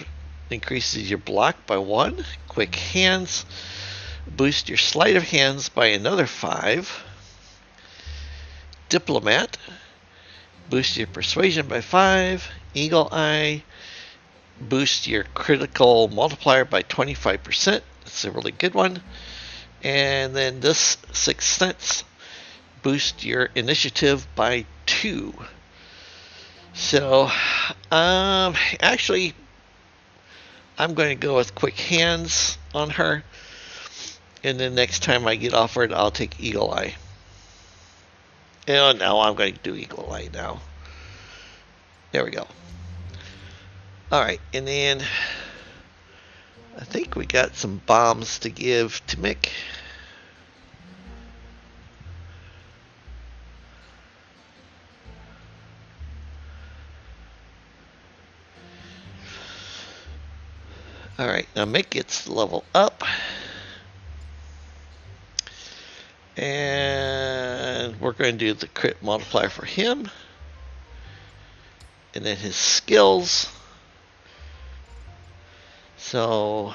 increases your block by 1. Quick Hands boost your sleight of hands by another 5. Diplomat boost your persuasion by 5. Eagle Eye boost your critical multiplier by 25%. That's a really good one. And then this Sixth Sense boost your initiative by 2. So, actually, I'm going to go with Quick Hands on her. And then next time I get offered, I'll take Eagle Eye. And now I'm going to do Eagle Eye now. There we go. Alright, and then I think we got some bombs to give to Mick. Alright, now Mick gets the level up. And we're going to do the crit multiplier for him. And then his skills. So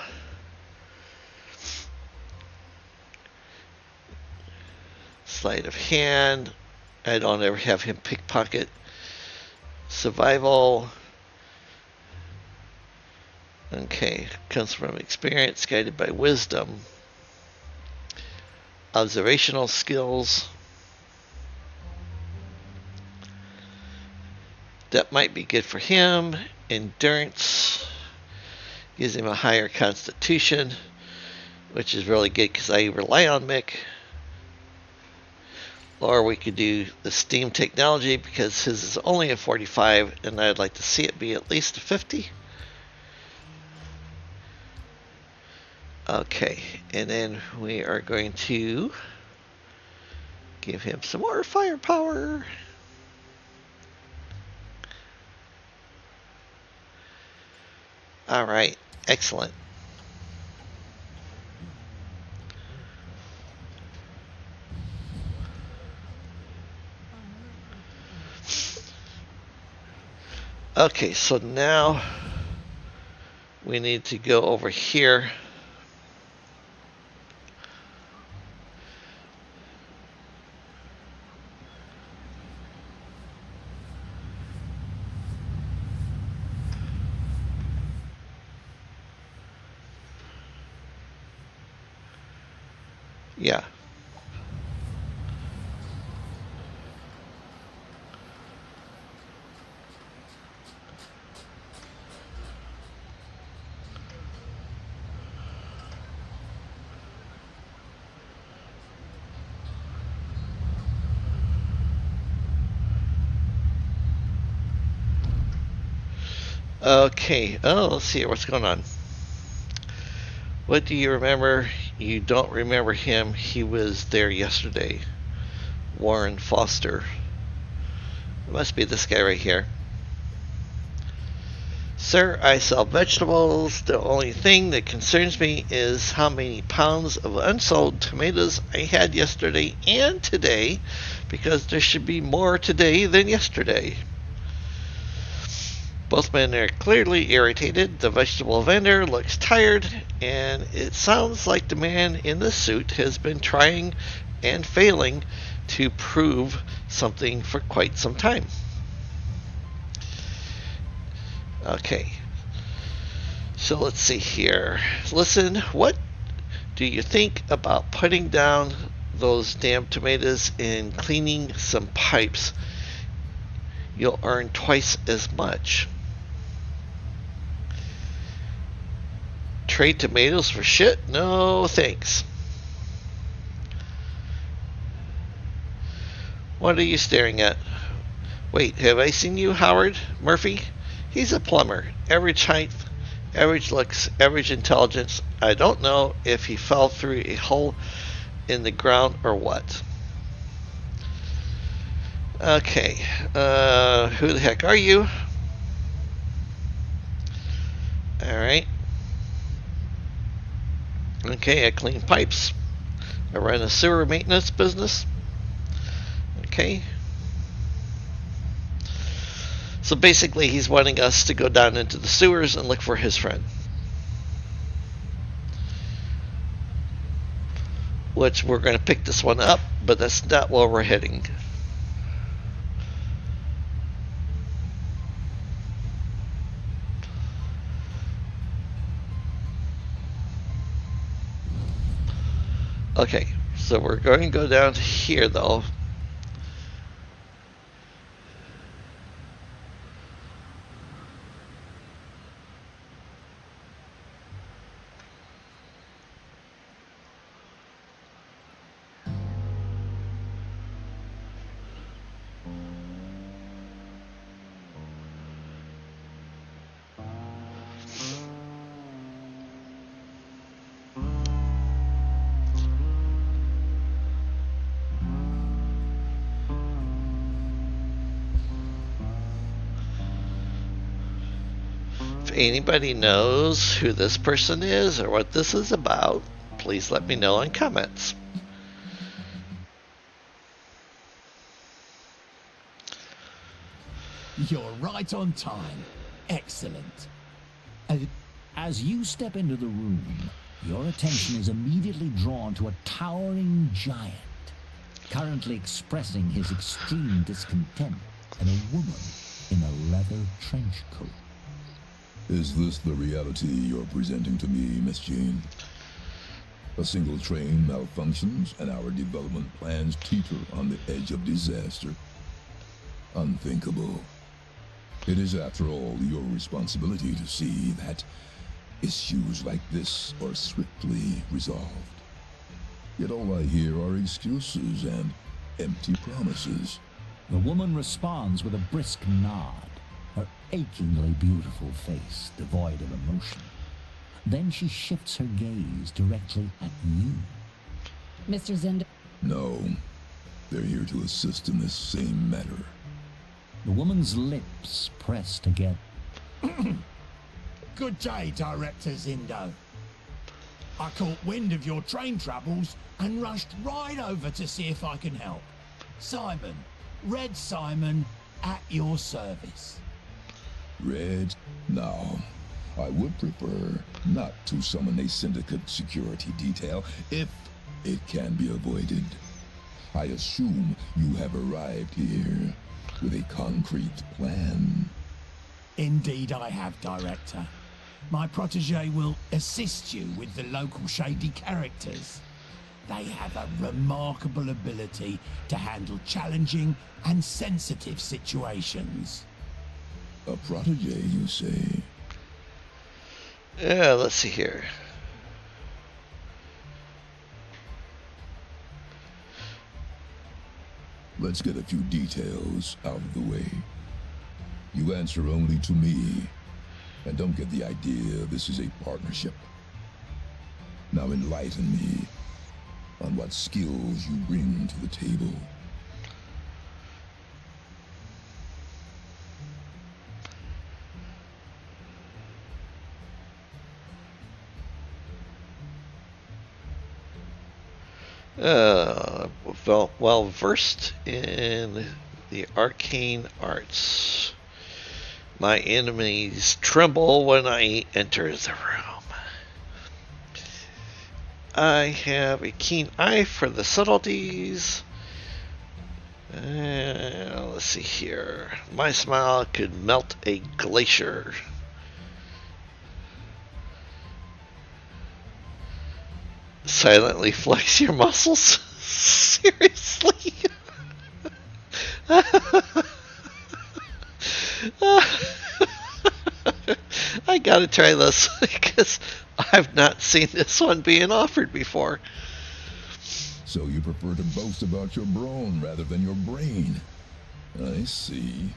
sleight of hand. I don't ever have him pickpocket. Survival. Okay, comes from experience, guided by wisdom. Observational skills. That might be good for him. Endurance gives him a higher constitution, which is really good because I rely on Mick. Or we could do the steam technology because his is only a 45 and I'd like to see it be at least a 50. Okay, and then we are going to give him some more firepower. All right, excellent. Okay, so now we need to go over here. Yeah. Okay, oh, let's see what's going on. What do you remember? You don't remember him. He was there yesterday. Warren Foster. It must be this guy right here. Sir, I sell vegetables. The only thing that concerns me is how many pounds of unsold tomatoes I had yesterday and today, because there should be more today than yesterday. Both men are clearly irritated. The vegetable vendor looks tired, and it sounds like the man in the suit has been trying and failing to prove something for quite some time. Okay, so let's see here. Listen, what do you think about putting down those damn tomatoes and cleaning some pipes? You'll earn twice as much. Trade tomatoes for shit? No thanks. What are you staring at? Wait, have I seen you, Howard Murphy? He's a plumber. Average height, average looks, average intelligence. I don't know if he fell through a hole in the ground or what. Okay, who the heck are you? Alright. Okay, I clean pipes. I run a sewer maintenance business. Okay. So basically, he's wanting us to go down into the sewers and look for his friend. Which we're going to pick this one up, but that's not where we're heading. Okay, so we're going to go down to here, though. If anybody knows who this person is or what this is about, please let me know in comments. You're right on time. Excellent. As you step into the room, your attention is immediately drawn to a towering giant, currently expressing his extreme discontent, and a woman in a leather trench coat. Is this the reality you're presenting to me, Miss Jean? A single train malfunctions and our development plans teeter on the edge of disaster. Unthinkable. It is, after all, your responsibility to see that issues like this are swiftly resolved. Yet all I hear are excuses and empty promises. The woman responds with a brisk nod, her achingly beautiful face devoid of emotion. Then she shifts her gaze directly at you. Mr. Zendo. No, they're here to assist in this same matter. The woman's lips press together. Good day, Director Zindo. I caught wind of your train troubles and rushed right over to see if I can help. Simon, Red Simon, at your service. Red? No. I would prefer not to summon a syndicate security detail if it can be avoided. I assume you have arrived here with a concrete plan. Indeed I have, Director. My protege will assist you with the local shady characters. They have a remarkable ability to handle challenging and sensitive situations. A protege, you say? Yeah, let's see here. Let's get a few details out of the way. You answer only to me, and don't get the idea this is a partnership. Now enlighten me on what skills you bring to the table. Well versed in the arcane arts. My enemies tremble when I enter the room. I have a keen eye for the subtleties. Let's see here. My smile could melt a glacier. Silently flex your muscles. Seriously? I gotta try this because I've not seen this one being offered before. So you prefer to boast about your brawn rather than your brain. I see.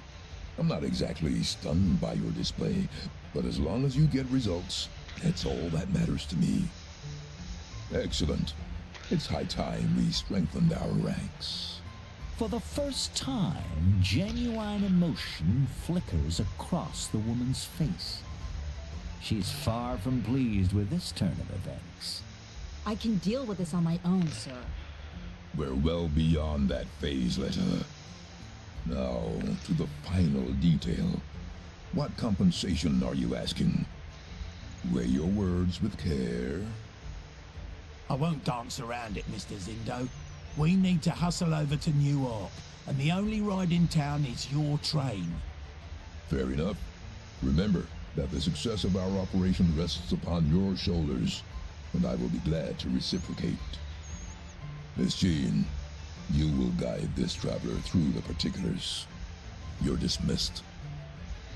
I'm not exactly stunned by your display, but as long as you get results, that's all that matters to me. Excellent. It's high time we strengthened our ranks. For the first time, genuine emotion flickers across the woman's face. She's far from pleased with this turn of events. I can deal with this on my own, sir. We're well beyond that phase, Letta. Now, to the final detail. What compensation are you asking? Weigh your words with care. I won't dance around it, Mr. Zindo. We need to hustle over to Newark, and the only ride in town is your train. Fair enough. Remember that the success of our operation rests upon your shoulders, and I will be glad to reciprocate. Miss Jean, you will guide this traveler through the particulars. You're dismissed.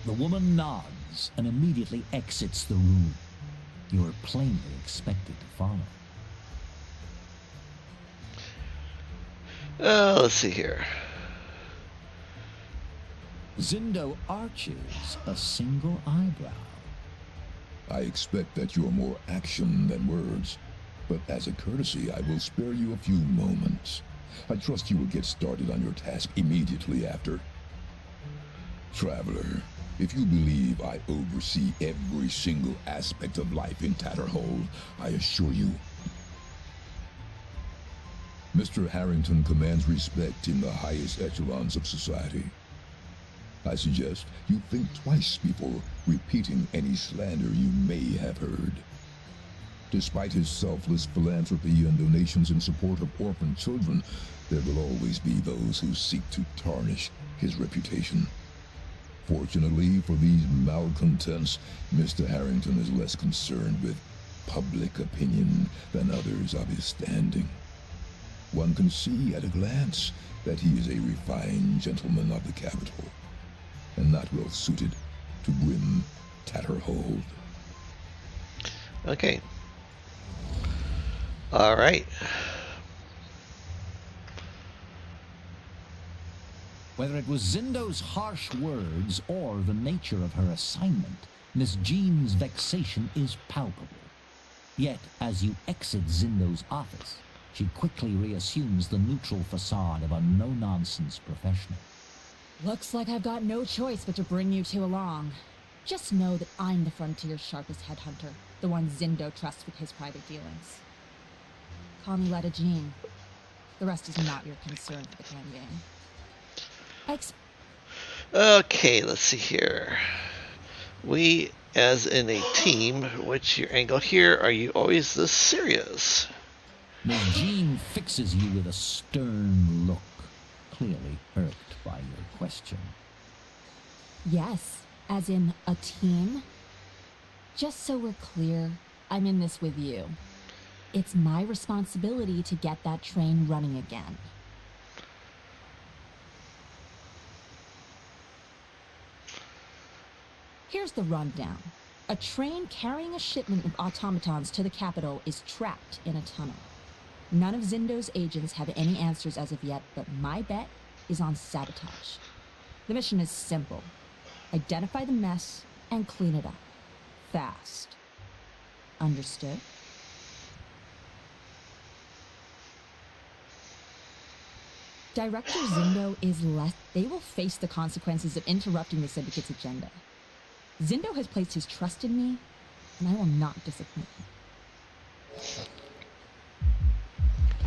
The woman nods and immediately exits the room. You are plainly expected to follow. Let's see here. Zindo arches a single eyebrow. I expect that you're more action than words, but as a courtesy, I will spare you a few moments. I trust you will get started on your task immediately after. Traveler, if you believe I oversee every single aspect of life in Tatterhold, I assure you, Mr. Harrington commands respect in the highest echelons of society. I suggest you think twice before repeating any slander you may have heard. Despite his selfless philanthropy and donations in support of orphan children, there will always be those who seek to tarnish his reputation. Fortunately for these malcontents, Mr. Harrington is less concerned with public opinion than others of his standing. One can see at a glance that he is a refined gentleman of the capital, and not well suited to grim Tatterhold. Okay. All right. Whether it was Zindo's harsh words or the nature of her assignment, Miss Jean's vexation is palpable. Yet, as you exit Zindo's office, she quickly reassumes the neutral facade of a no-nonsense professional. Looks like I've got no choice but to bring you two along. Just know that I'm the Frontier's sharpest headhunter, the one Zindo trusts with his private dealings. Call me Letta Jean. The rest is not your concern for the time being. Okay, let's see here. We, as in a team, what's your angle here? Are you always this serious? Miss Jean fixes you with a stern look, clearly irked by your question. Yes, as in a team. Just so we're clear, I'm in this with you. It's my responsibility to get that train running again. Here's the rundown. A train carrying a shipment of automatons to the capital is trapped in a tunnel. None of Zindo's agents have any answers as of yet, but my bet is on sabotage. The mission is simple. Identify the mess and clean it up. Fast. Understood? Director Zindo is less. They will face the consequences of interrupting the Syndicate's agenda. Zindo has placed his trust in me, and I will not disappoint him.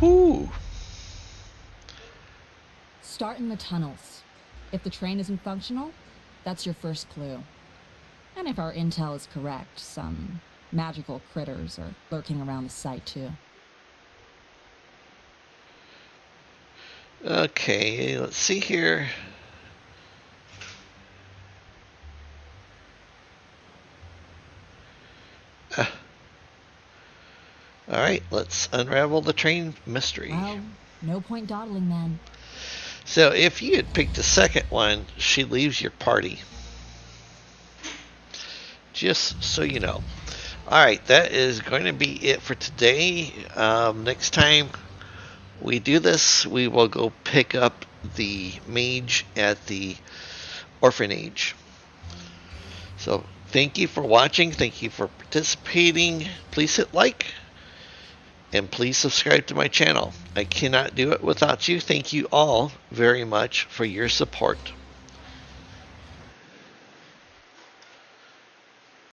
Woo! Start in the tunnels. If the train isn't functional, that's your first clue. And if our intel is correct, some magical critters are lurking around the site too. Okay, let's see here. Alright, let's unravel the train mystery. Well, no point dawdling then. So if you had picked the second one, she leaves your party. Just so you know. Alright, that is going to be it for today. Next time we do this, we will go pick up the mage at the orphanage. So thank you for watching. Thank you for participating. Please hit like. And please subscribe to my channel. I cannot do it without you. Thank you all very much for your support.